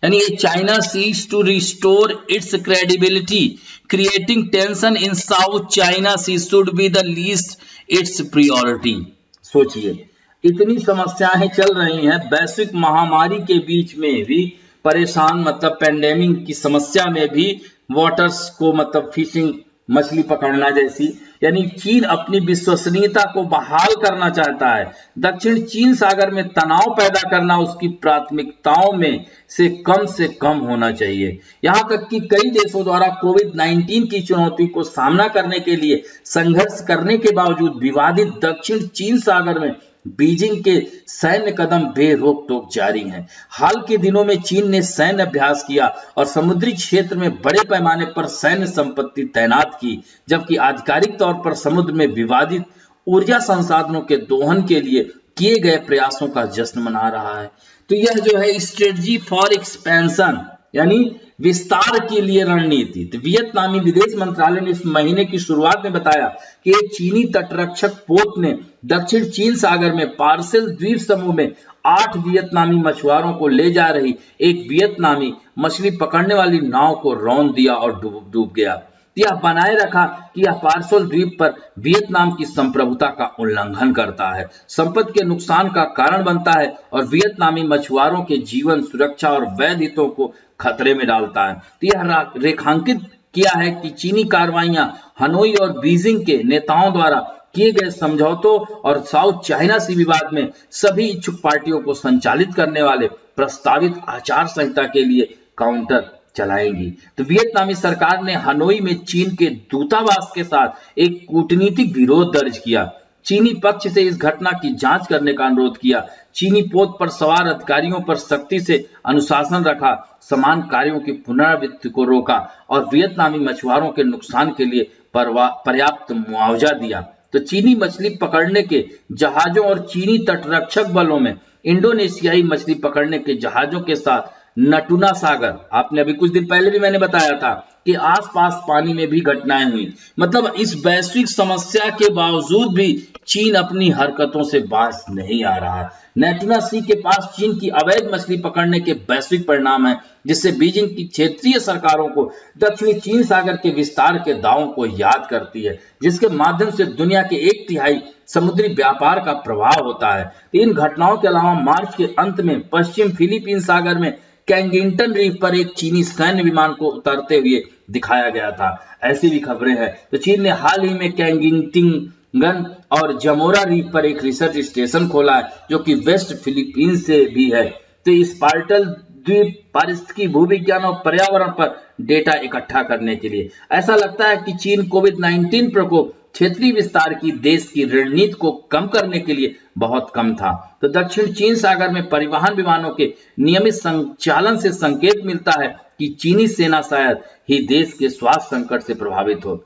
यानी China seeks to restore its credibility, creating tension in South China Sea should be the least its priority. सोचिए, इतनी समस्याएं चल रही हैं, वैश्विक महामारी के बीच में भी परेशान, मतलब पेंडेमिक की समस्या में भी वाटर्स को, मतलब फिशिंग, मछली पकड़ना जैसी, यानी चीन अपनी विश्वसनीयता को बहाल करना चाहता है। दक्षिण चीन सागर में तनाव पैदा करना उसकी प्राथमिकताओं में से कम होना चाहिए। यहां तक कि कई देशों द्वारा कोविड-19 की चुनौती को सामना करने के लिए संघर्ष करने के बावजूद विवादित दक्षिण चीन सागर में बीजिंग के सैन्य कदम बेरोक टोक जारी हैं। हाल के दिनों में चीन ने सैन्य अभ्यास किया और समुद्री क्षेत्र में बड़े पैमाने पर सैन्य संपत्ति तैनात की, जबकि आधिकारिक तौर पर समुद्र में विवादित ऊर्जा संसाधनों के दोहन के लिए किए गए प्रयासों का जश्न मना रहा है। तो यह जो है स्ट्रेटजी फॉर एक्सपेंशन, यानी विस्तार के लिए रणनीति। तो वियतनामी विदेश मंत्रालय ने इस महीने की शुरुआत में बताया कि एक चीनी तटरक्षक पोत ने दक्षिण चीन सागर में पार्सेल द्वीप समूह में 8 वियतनामी मछुआरों को ले जा रही एक वियतनामी मछली पकड़ने वाली नाव को रौंद दिया और डूब गया। यह बनाए रखा कि यह पार्सल द्वीप पर वियतनाम की संप्रभुता का उल्लंघन करता है, संपत्ति के नुकसान का कारण बनता है और वियतनामी मछुआरों के जीवन, सुरक्षा और वैध हितों को खतरे में डालता है। तो यह रेखांकित किया है कि चीनी कार्रवाइयां हनोई और बीजिंग के नेताओं द्वारा किए गए समझौतों और साउथ चाइना सी विवाद में सभी इच्छुक पार्टियों को संचालित करने वाले प्रस्तावित आचार संहिता के लिए काउंटर चलाएंगी। तो वियतनामी सरकार ने हनोई में चीन के दूतावास के साथ एक कूटनीतिक विरोध दर्ज किया। चीनी पक्ष से इस घटना की जांच करने का अनुरोध किया। चीनी पोत पर सवार अधिकारियों पर सख्ती से अनुशासन रखा, समान कार्यों की पुनरावृत्ति को रोका और वियतनामी मछुआरों के नुकसान के लिए पर्याप्त मुआवजा दिया। तो चीनी मछली पकड़ने के जहाजों और चीनी तटरक्षक बलों में इंडोनेशियाई मछली पकड़ने के जहाजों के साथ नटुना सागर, आपने अभी कुछ दिन पहले भी मैंने बताया था कि आसपास पानी में भी घटनाएं हुई। मतलब इस वैश्विक समस्या के बावजूद भी चीन अपनी हरकतों से बाज नहीं आ रहा है। नैटुना सी के पास चीन की अवैध मछली पकड़ने के वैश्विक परिणाम है, जिससे बीजिंग की क्षेत्रीय सरकारों को दक्षिणी चीन सागर के विस्तार के दावों को याद करती है, जिसके माध्यम से दुनिया के 1/3 समुद्री व्यापार का प्रभाव होता है। इन घटनाओं के अलावा मार्च के अंत में पश्चिम फिलीपीन सागर में कैंगिंगटन रीफ पर एक चीनी सैन्य विमान को उतरते हुए दिखाया गया था। ऐसी भी खबरें हैं। तो चीन ने हाल ही में कैंगिंगटन और जमोरा रीफ पर एक रिसर्च स्टेशन खोला है, जो कि वेस्ट फिलीपीन से भी है। तो इस पार्टल द्वीप पारिस्थितिकी, भूविज्ञान और पर्यावरण पर डेटा इकट्ठा करने के लिए। ऐसा लगता है कि चीन कोविड-19 प्रकोप क्षेत्रीय विस्तार की देश की रणनीति को कम करने के लिए बहुत कम था। तो दक्षिण चीन सागर में परिवहन विमानों के नियमित संचालन से संकेत मिलता है कि चीनी सेना शायद ही देश के स्वास्थ्य संकट से प्रभावित हो।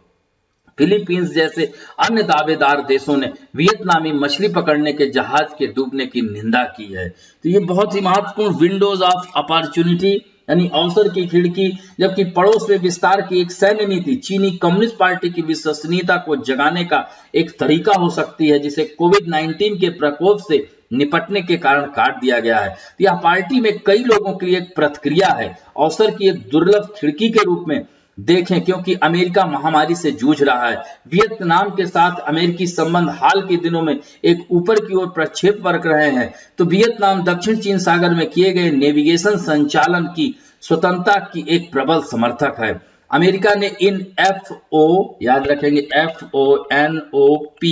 फिलीपींस जैसे अन्य दावेदार देशों ने वियतनामी मछली पकड़ने के जहाज के डूबने की निंदा की है। तो ये बहुत ही महत्वपूर्ण विंडोज ऑफ अपॉर्चुनिटी यानी अवसर की खिड़की, जबकि पड़ोस में विस्तार की एक सैन्य नीति चीनी कम्युनिस्ट पार्टी की विश्वसनीयता को जगाने का एक तरीका हो सकती है, जिसे कोविड-19 के प्रकोप से निपटने के कारण काट दिया गया है। यह पार्टी में कई लोगों के लिए एक प्रतिक्रिया है, अवसर की एक दुर्लभ खिड़की के रूप में देखें, क्योंकि अमेरिका महामारी से जूझ रहा है। वियतनाम के साथ अमेरिकी संबंध हाल के दिनों में एक ऊपर की ओर प्रक्षेप बरक रहे हैं। तो वियतनाम दक्षिण चीन सागर में किए गए नेविगेशन संचालन की स्वतंत्रता की एक प्रबल समर्थक है। अमेरिका ने इन FO, याद रखेंगे FONOPS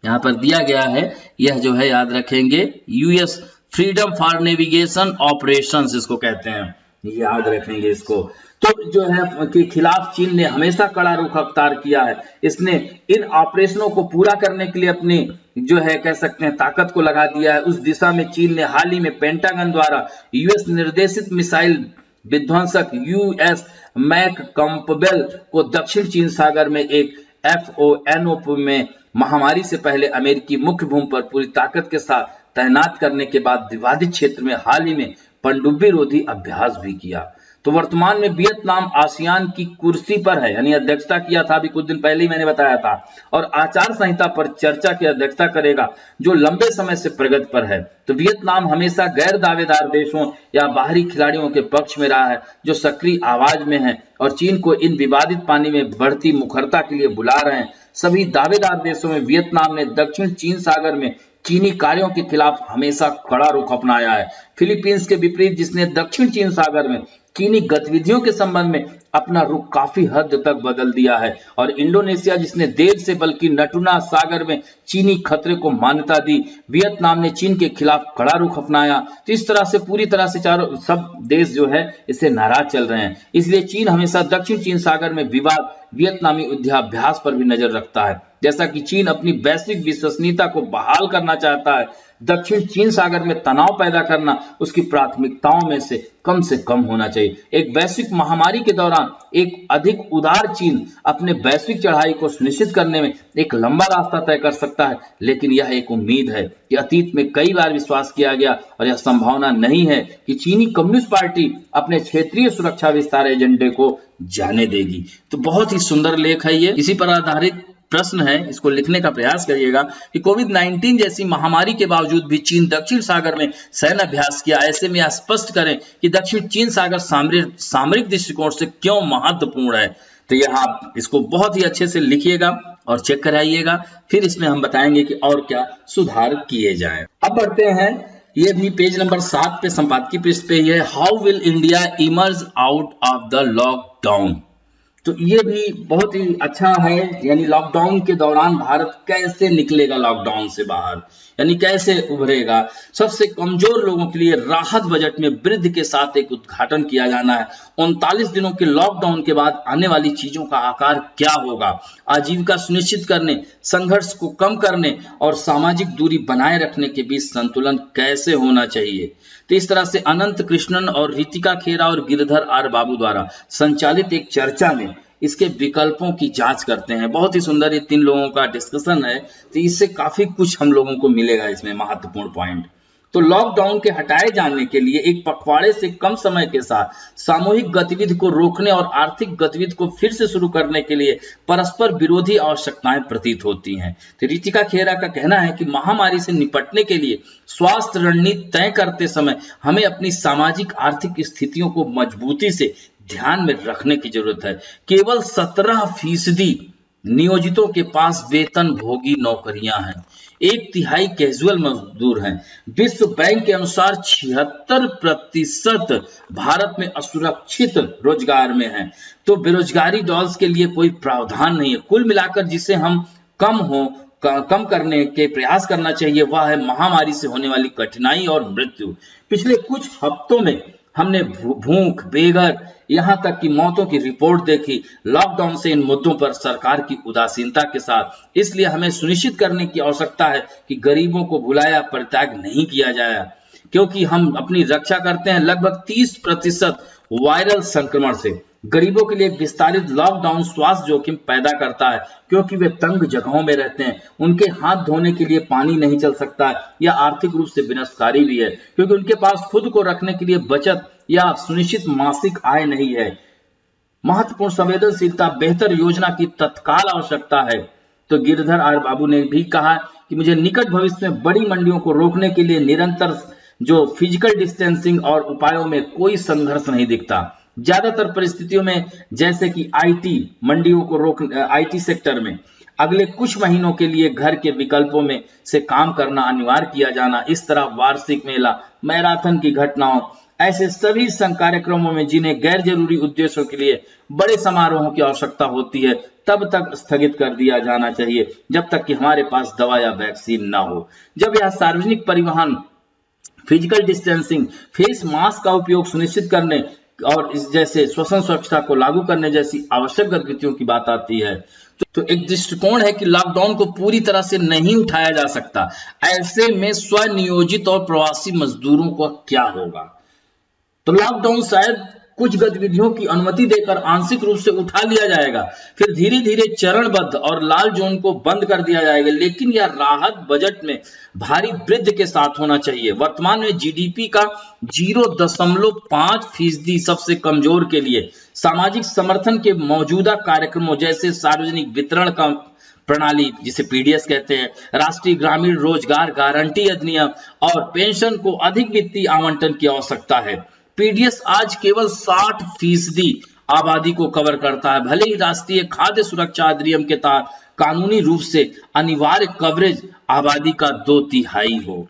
यहाँ पर दिया गया है, यह जो है याद रखेंगे US freedom for navigation operations इसको कहते हैं, याद रखेंगे इसको। तो जो है के खिलाफ चीन ने हमेशा कड़ा रुख अख्तियार किया है। इसने इन ऑपरेशनों को पूरा करने के लिए अपनी जो है कह सकते हैं ताकत को लगा दिया है। उस दिशा में चीन ने हाल ही में पेंटागन द्वारा यूएस निर्देशित मिसाइल विध्वंसक US मैककम्पबेल को दक्षिण चीन सागर में एक FONOP में महामारी से पहले अमेरिकी मुख्य भूमि पर पूरी ताकत के साथ तैनात करने के बाद विवादित क्षेत्र में हाल ही में पनडुब्बी रोधी अभ्यास भी किया। तो वर्तमान में वियतनाम आसियान की कुर्सी पर है, यानी अध्यक्षता किया था, अभी कुछ दिन पहले ही मैंने बताया था, और आचार संहिता पर चर्चा की अध्यक्षता करेगा, जो लंबे समय से प्रगति पर है। तो वियतनाम हमेशा गैर दावेदार देशों या बाहरी खिलाड़ियों के पक्ष में रहा है, जो सक्रिय आवाज में है और चीन को इन विवादित पानी में बढ़ती मुखरता के लिए बुला रहे हैं। सभी दावेदार देशों में वियतनाम ने दक्षिण चीन सागर में चीनी कार्यों के खिलाफ हमेशा कड़ा रुख अपनाया है। फिलीपींस के विपरीत, जिसने दक्षिण चीन सागर में चीनी गतिविधियों के संबंध में अपना रुख काफी हद तक बदल दिया है, और इंडोनेशिया जिसने देर से बल्कि नटुना सागर में चीनी खतरे को मान्यता दी, वियतनाम ने चीन के खिलाफ कड़ा रुख अपनाया। तो इस तरह से पूरी तरह से चारों सब देश जो है इससे नाराज चल रहे हैं। इसलिए चीन हमेशा दक्षिण चीन सागर में विवाद वियतनामी युद्धाभ्यास पर भी नजर रखता है। जैसा कि चीन अपनी वैश्विक विश्वसनीयता को बहाल करना चाहता है, दक्षिण चीन सागर में तनाव पैदा करना उसकी प्राथमिकताओं में से कम होना चाहिए। एक वैश्विक महामारी के दौरान एक अधिक उदार चीन अपने वैश्विक चढ़ाई को सुनिश्चित करने में एक लंबा रास्ता तय कर सकता है, लेकिन यह एक उम्मीद है कि अतीत में कई बार विश्वास किया गया और यह संभावना नहीं है कि चीनी कम्युनिस्ट पार्टी अपने क्षेत्रीय सुरक्षा विस्तार एजेंडे को जाने देगी। तो बहुत ही सुंदर लेख है ये, इसी पर आधारित प्रश्न है, इसको लिखने का प्रयास करिएगा कि कोविड-19 जैसी महामारी के बावजूद भी चीन दक्षिण सागर में सैन्य अभ्यास किया। ऐसे में यह स्पष्ट करें कि दक्षिण चीन सागर सामरिक दृष्टिकोण से क्यों महत्वपूर्ण है। तो यह आप इसको बहुत ही अच्छे से लिखिएगा और चेक कराइएगा, फिर इसमें हम बताएंगे कि और क्या सुधार किए जाएं। अब बढ़ते हैं, ये भी पेज नंबर 7 पे संपादकीय पृष्ठ पे है, how will India emerge out of the lockdown. तो ये भी बहुत ही अच्छा है, यानी लॉकडाउन के दौरान भारत कैसे निकलेगा लॉकडाउन से बाहर, यानी कैसे उभरेगा। सबसे कमजोर लोगों के लिए राहत बजट में वृद्धि के साथ एक उद्घाटन किया जाना है। 39 दिनों के लॉकडाउन के बाद आने वाली चीजों का आकार क्या होगा, आजीविका सुनिश्चित करने, संघर्ष को कम करने और सामाजिक दूरी बनाए रखने के बीच संतुलन कैसे होना चाहिए। तो इस तरह से अनंत कृष्णन और रितिका खेरा और गिरधर आर बाबू द्वारा संचालित एक चर्चा में इसके विकल्पों की जांच करते हैं। बहुत ही सुंदर ये 3 लोगों का डिस्कशन है, तो इससे काफी कुछ हम लोगों को मिलेगा इसमें महत्वपूर्ण पॉइंट। तो लॉकडाउन के हटाए जाने के लिए एक पखवाड़े से कम समय के साथ सामूहिक गतिविधि को रोकने और आर्थिक गतिविधि को फिर से शुरू करने के लिए परस्पर विरोधी आवश्यकताएं प्रतीत होती हैं। तो रितिका खेरा का कहना है कि महामारी से निपटने के लिए स्वास्थ्य रणनीति तय करते समय हमें अपनी सामाजिक आर्थिक स्थितियों को मजबूती से ध्यान में रखने की जरूरत है। केवल 17% नियोजितों के पास वेतन भोगी नौकरियां हैं, 1/3 कैजुअल मजदूर हैं। विश्व बैंक के अनुसार 76% भारत में असुरक्षित रोजगार में हैं। तो बेरोजगारी दौर के लिए कोई प्रावधान नहीं है। कुल मिलाकर जिसे हम कम करने के प्रयास करना चाहिए वह है महामारी से होने वाली कठिनाई और मृत्यु। पिछले कुछ हफ्तों में हमने भूख, बेघर, यहां तक कि मौतों की रिपोर्ट देखी। लॉकडाउन से इन मुद्दों पर सरकार की उदासीनता के साथ इसलिए हमें सुनिश्चित करने की आवश्यकता है कि गरीबों को भुलाया परित्याग नहीं किया जाए, क्योंकि हम अपनी रक्षा करते हैं लगभग 30% वायरल संक्रमण से। गरीबों के लिए विस्तारित लॉकडाउन स्वास्थ्य जोखिम पैदा करता है, क्योंकि वे तंग जगहों में रहते हैं, उनके हाथ धोने के लिए पानी नहीं चल सकता है, या आर्थिक रूप से विनाशकारी भी है, क्योंकि उनके पास खुद को रखने के लिए बचत या सुनिश्चित मासिक आय नहीं है। महत्वपूर्ण संवेदनशीलता, बेहतर योजना की तत्काल आवश्यकता है। तो गिरधर आर बाबू ने भी कहा कि मुझे निकट भविष्य में बड़ी मंडियों को रोकने के लिए निरंतर जो फिजिकल डिस्टेंसिंग और उपायों में कोई संघर्ष नहीं दिखता। ज्यादातर परिस्थितियों में जैसे कि आईटी मंडियों को आईटी सेक्टर में अगले कुछ महीनों के लिए घर के विकल्पों में से काम करना अनिवार्य किया जाना, इस तरह वार्षिक मेला, मैराथन की घटनाओं, ऐसे सभी संघ कार्यक्रमों में जिन्हें गैर जरूरी उद्देश्यों के लिए बड़े समारोहों की आवश्यकता होती है तब तक स्थगित कर दिया जाना चाहिए, जब तक कि हमारे पास दवा या वैक्सीन ना हो। जब यह सार्वजनिक परिवहन, फिजिकल डिस्टेंसिंग, फेस मास्क का उपयोग सुनिश्चित करने और इस जैसे श्वसन स्वच्छता को लागू करने जैसी आवश्यक गतिविधियों की बात आती है, तो एक दृष्टिकोण है कि लॉकडाउन को पूरी तरह से नहीं उठाया जा सकता। ऐसे में स्वनियोजित और प्रवासी मजदूरों को क्या होगा। तो लॉकडाउन शायद कुछ गतिविधियों की अनुमति देकर आंशिक रूप से उठा लिया जाएगा, फिर धीरे धीरे चरणबद्ध और लाल जोन को बंद कर दिया जाएगा, लेकिन यह राहत बजट में भारी वृद्धि के साथ होना चाहिए। वर्तमान में जीडीपी का 0.5% सबसे कमजोर के लिए सामाजिक समर्थन के मौजूदा कार्यक्रमों जैसे सार्वजनिक वितरण का प्रणाली जिसे पीडीएस कहते हैं, राष्ट्रीय ग्रामीण रोजगार गारंटी अधिनियम और पेंशन को अधिक वित्तीय आवंटन की आवश्यकता है। पीडीएस आज केवल 60% आबादी को कवर करता है, भले ही राष्ट्रीय खाद्य सुरक्षा अधिनियम के तहत कानूनी रूप से अनिवार्य कवरेज आबादी का 2/3 हो।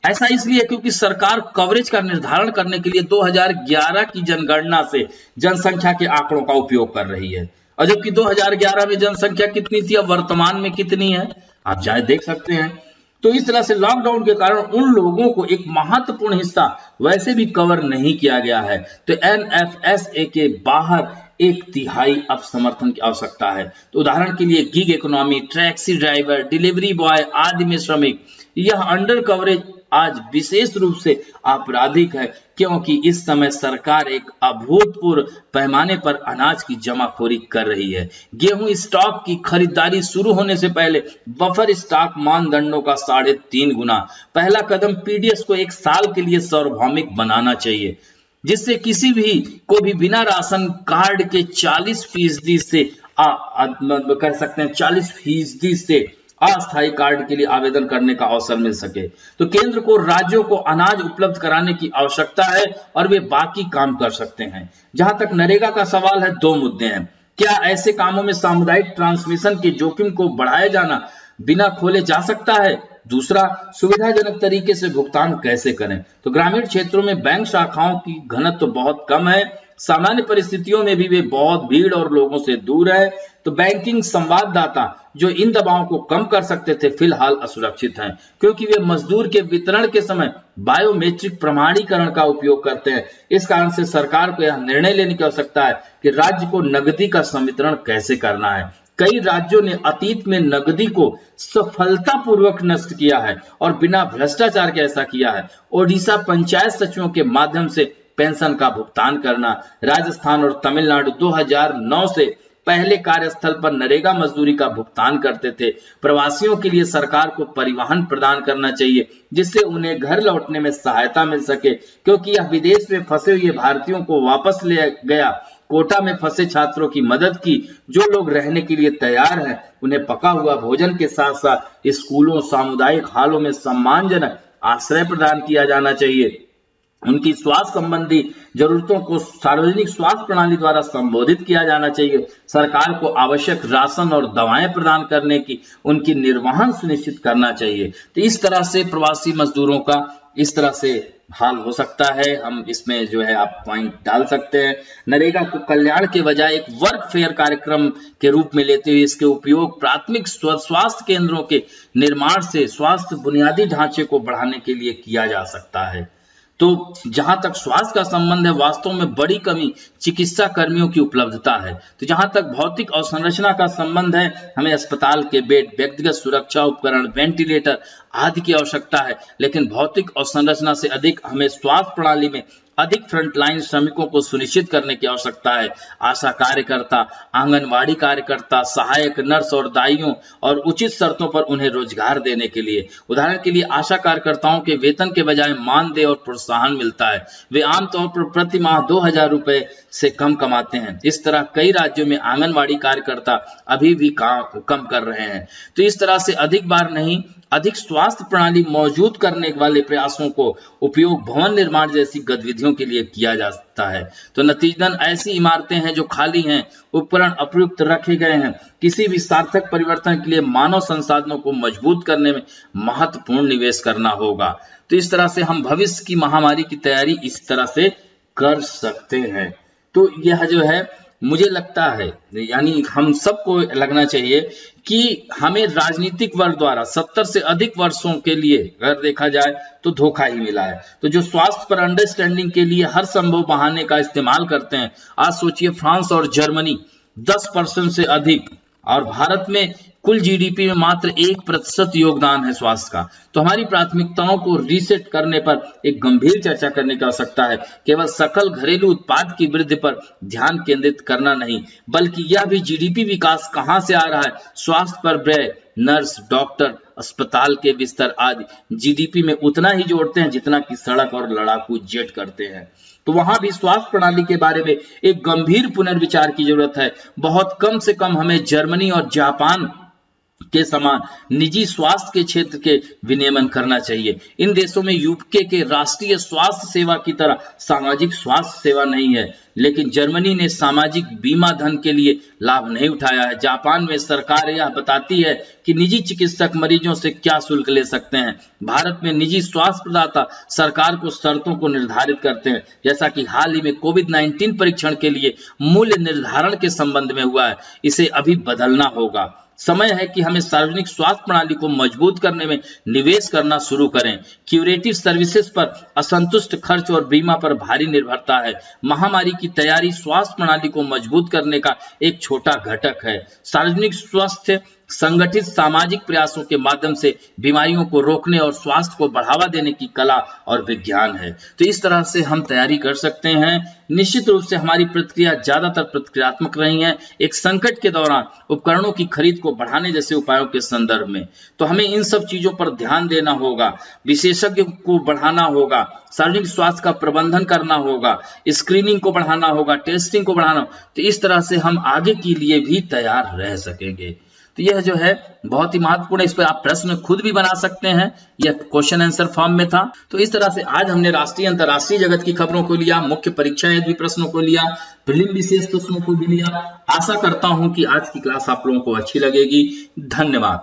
ऐसा इसलिए क्योंकि सरकार कवरेज का निर्धारण करने के लिए 2011 की जनगणना से जनसंख्या के आंकड़ों का उपयोग कर रही है, और जबकि 2011 में जनसंख्या कितनी थी, अब वर्तमान में कितनी है आप जाए देख सकते हैं। तो इस तरह से लॉकडाउन के कारण उन लोगों को एक महत्वपूर्ण हिस्सा वैसे भी कवर नहीं किया गया है, तो एनएफएसए के बाहर 1/3 अब समर्थन की आवश्यकता है। तो उदाहरण के लिए gig economy, taxi driver, delivery boy आदि में श्रमिक, यह अंडर कवरेज आज विशेष रूप से आपराधिक है, क्योंकि इस समय सरकार एक अभूतपूर्व पैमाने पर अनाज की जमाखोरी कर रही है। गेहूं स्टॉक की खरीदारी शुरू होने से पहले बफर स्टॉक मानदंडों का 3.5 गुना। पहला कदम पीडीएस को 1 साल के लिए सार्वभौमिक बनाना चाहिए, जिससे किसी भी को भी बिना राशन कार्ड के 40% से कर सकते हैं 40% से अस्थायी कार्ड के लिए आवेदन करने का अवसर मिल सके। तो केंद्र को राज्यों को अनाज उपलब्ध कराने की आवश्यकता है और वे बाकी काम कर सकते हैं। जहां तक नरेगा का सवाल है, 2 मुद्दे हैं। क्या ऐसे कामों में सामुदायिक ट्रांसमिशन के जोखिम को बढ़ाया जाना बिना खोले जा सकता है? दूसरा, सुविधाजनक तरीके से भुगतान कैसे करें? तो ग्रामीण क्षेत्रों में बैंक शाखाओं की घनत्व तो बहुत कम है, सामान्य परिस्थितियों में भी वे बहुत भीड़ और लोगों से दूर है, तो बैंकिंग संवाददाता जो इन दबावों को कम कर सकते थे फिलहाल असुरक्षित हैं, क्योंकि वे मजदूर के वितरण के समय बायोमेट्रिक प्रमाणीकरण का उपयोग करते हैं। इस कारण से सरकार को यह निर्णय लेने की आवश्यकता है कि राज्य को नकदी का संवितरण कैसे करना है। कई राज्यों ने अतीत में नकदी को सफलतापूर्वक नष्ट किया है और बिना भ्रष्टाचार के ऐसा किया है। ओडिशा पंचायत सचिवों के माध्यम से पेंशन का भुगतान करना, राजस्थान और तमिलनाडु 2009 से पहले कार्यस्थल पर नरेगा मजदूरी का भुगतान करते थे। प्रवासियों के लिए सरकार को परिवहन प्रदान करना चाहिए जिससे उन्हें घर लौटने में सहायता मिल सके, क्योंकि यह विदेश में फंसे हुए भारतीयों को वापस ले गया। कोटा में फंसे छात्रों की मदद की। जो लोग रहने के लिए तैयार हैं उन्हें पका हुआ भोजन के साथ साथ स्कूलों, सामुदायिक हालों में सम्मानजनक आश्रय प्रदान किया जाना चाहिए। उनकी स्वास्थ्य संबंधी जरूरतों को सार्वजनिक स्वास्थ्य प्रणाली द्वारा संबोधित किया जाना चाहिए। सरकार को आवश्यक राशन और दवाएं प्रदान करने की उनकी निर्वहन सुनिश्चित करना चाहिए। तो इस तरह से प्रवासी मजदूरों का इस तरह से हाल हो सकता है। हम इसमें जो है आप पॉइंट डाल सकते हैं। नरेगा को कल्याण के बजाय एक वर्क फेयर कार्यक्रम के रूप में लेते हुए इसके उपयोग प्राथमिक स्वास्थ्य केंद्रों के निर्माण से स्वास्थ्य बुनियादी ढांचे को बढ़ाने के लिए किया जा सकता है। तो जहां तक स्वास्थ्य का संबंध है, वास्तव में बड़ी कमी चिकित्सा कर्मियों की उपलब्धता है। तो जहां तक भौतिक अवसंरचना का संबंध है, हमें अस्पताल के बेड, व्यक्तिगत सुरक्षा उपकरण, वेंटिलेटर आदि की आवश्यकता है, लेकिन भौतिक अवसंरचना से अधिक हमें स्वास्थ्य प्रणाली में अधिक फ्रंटलाइन श्रमिकों को सुनिश्चित करने की आवश्यकता है। आशा कार्यकर्ता, आंगनवाड़ी कार्यकर्ता, सहायक नर्स और दाइयों और उचित शर्तों पर उन्हें रोजगार देने के लिए। उदाहरण के लिए आशा कार्यकर्ताओं के वेतन के बजाय मानदेय और प्रोत्साहन मिलता है। वे आमतौर पर प्रति माह 2000 रुपए से कम कमाते हैं। इस तरह कई राज्यों में आंगनवाड़ी कार्यकर्ता अभी भी कम कर रहे हैं। तो इस तरह से अधिक बार नहीं, अधिक स्वास्थ्य प्रणाली मौजूद करने वाले प्रयासों को उपयोग भवन निर्माण जैसी गतिविधियों के लिए किया जा सकता है। तो नतीजतन ऐसी इमारतें हैं जो खाली हैं, उपकरण अप्रयुक्त रखे गए हैं। किसी भी सार्थक परिवर्तन के लिए मानव संसाधनों को मजबूत करने में महत्वपूर्ण निवेश करना होगा। तो इस तरह से हम भविष्य की महामारी की तैयारी इस तरह से कर सकते हैं। तो यह जो है मुझे लगता है, यानी हम सबको लगना चाहिए कि हमें राजनीतिक वर्ग द्वारा 70 से अधिक वर्षों के लिए अगर देखा जाए तो धोखा ही मिला है। तो जो स्वास्थ्य पर अंडरस्टैंडिंग के लिए हर संभव बहाने का इस्तेमाल करते हैं, आज सोचिए फ्रांस और जर्मनी 10% से अधिक और भारत में कुल जीडीपी में मात्र 1% योगदान है स्वास्थ्य का। तो हमारी प्राथमिकताओं को रीसेट करने पर एक गंभीर चर्चा करने की आवश्यकता है। केवल सकल घरेलू उत्पाद की वृद्धि पर ध्यान केंद्रित करना नहीं, बल्कि यह भी जीडीपी विकास कहां से आ रहा है, स्वास्थ्य पर व्यय, नर्स, डॉक्टर, अस्पताल के बिस्तर आदि जीडीपी में उतना ही जोड़ते हैं जितना कि सड़क और लड़ाकू जेट करते हैं। तो वहां भी स्वास्थ्य प्रणाली के बारे में एक गंभीर पुनर्विचार की जरूरत है। बहुत कम से कम हमें जर्मनी और जापान के समान निजी स्वास्थ्य के क्षेत्र के विनियमन करना चाहिए। इन देशों में यूके के राष्ट्रीय स्वास्थ्य सेवा की तरह सामाजिक स्वास्थ्य सेवा नहीं है, लेकिन जर्मनी ने सामाजिक बीमा धन के लिए लाभ नहीं उठाया है। जापान में सरकार यह बताती है कि निजी चिकित्सक मरीजों से क्या शुल्क ले सकते हैं। भारत में निजी स्वास्थ्य प्रदाता सरकार को शर्तों को निर्धारित करते हैं, जैसा कि हाल ही में कोविड-19 परीक्षण के लिए मूल्य निर्धारण के संबंध में हुआ है। इसे अभी बदलना होगा। समय है कि हमें सार्वजनिक स्वास्थ्य प्रणाली को मजबूत करने में निवेश करना शुरू करें। क्यूरेटिव सर्विसेज पर असंतुष्ट खर्च और बीमा पर भारी निर्भरता है। महामारी की तैयारी स्वास्थ्य प्रणाली को मजबूत करने का एक छोटा घटक है। सार्वजनिक स्वास्थ्य संगठित सामाजिक प्रयासों के माध्यम से बीमारियों को रोकने और स्वास्थ्य को बढ़ावा देने की कला और विज्ञान है। तो इस तरह से हम तैयारी कर सकते हैं। निश्चित रूप से हमारी प्रतिक्रिया ज्यादातर प्रतिक्रियात्मक रही है। एक संकट के दौरान उपकरणों की खरीद को बढ़ाने जैसे उपायों के संदर्भ में तो हमें इन सब चीजों पर ध्यान देना होगा। विशेषज्ञ को बढ़ाना होगा, सार्वजनिक स्वास्थ्य का प्रबंधन करना होगा, स्क्रीनिंग को बढ़ाना होगा, टेस्टिंग को बढ़ाना। तो इस तरह से हम आगे के लिए भी तैयार रह सकेंगे। तो यह जो है बहुत ही महत्वपूर्ण है। इस पर आप प्रश्न खुद भी बना सकते हैं, यह क्वेश्चन आंसर फॉर्म में था। तो इस तरह से आज हमने राष्ट्रीय अंतर्राष्ट्रीय जगत की खबरों को लिया, मुख्य परीक्षा हेतु प्रश्नों को लिया, प्रीलिम विशेष प्रश्नों को भी लिया। आशा करता हूं कि आज की क्लास आप लोगों को अच्छी लगेगी। धन्यवाद।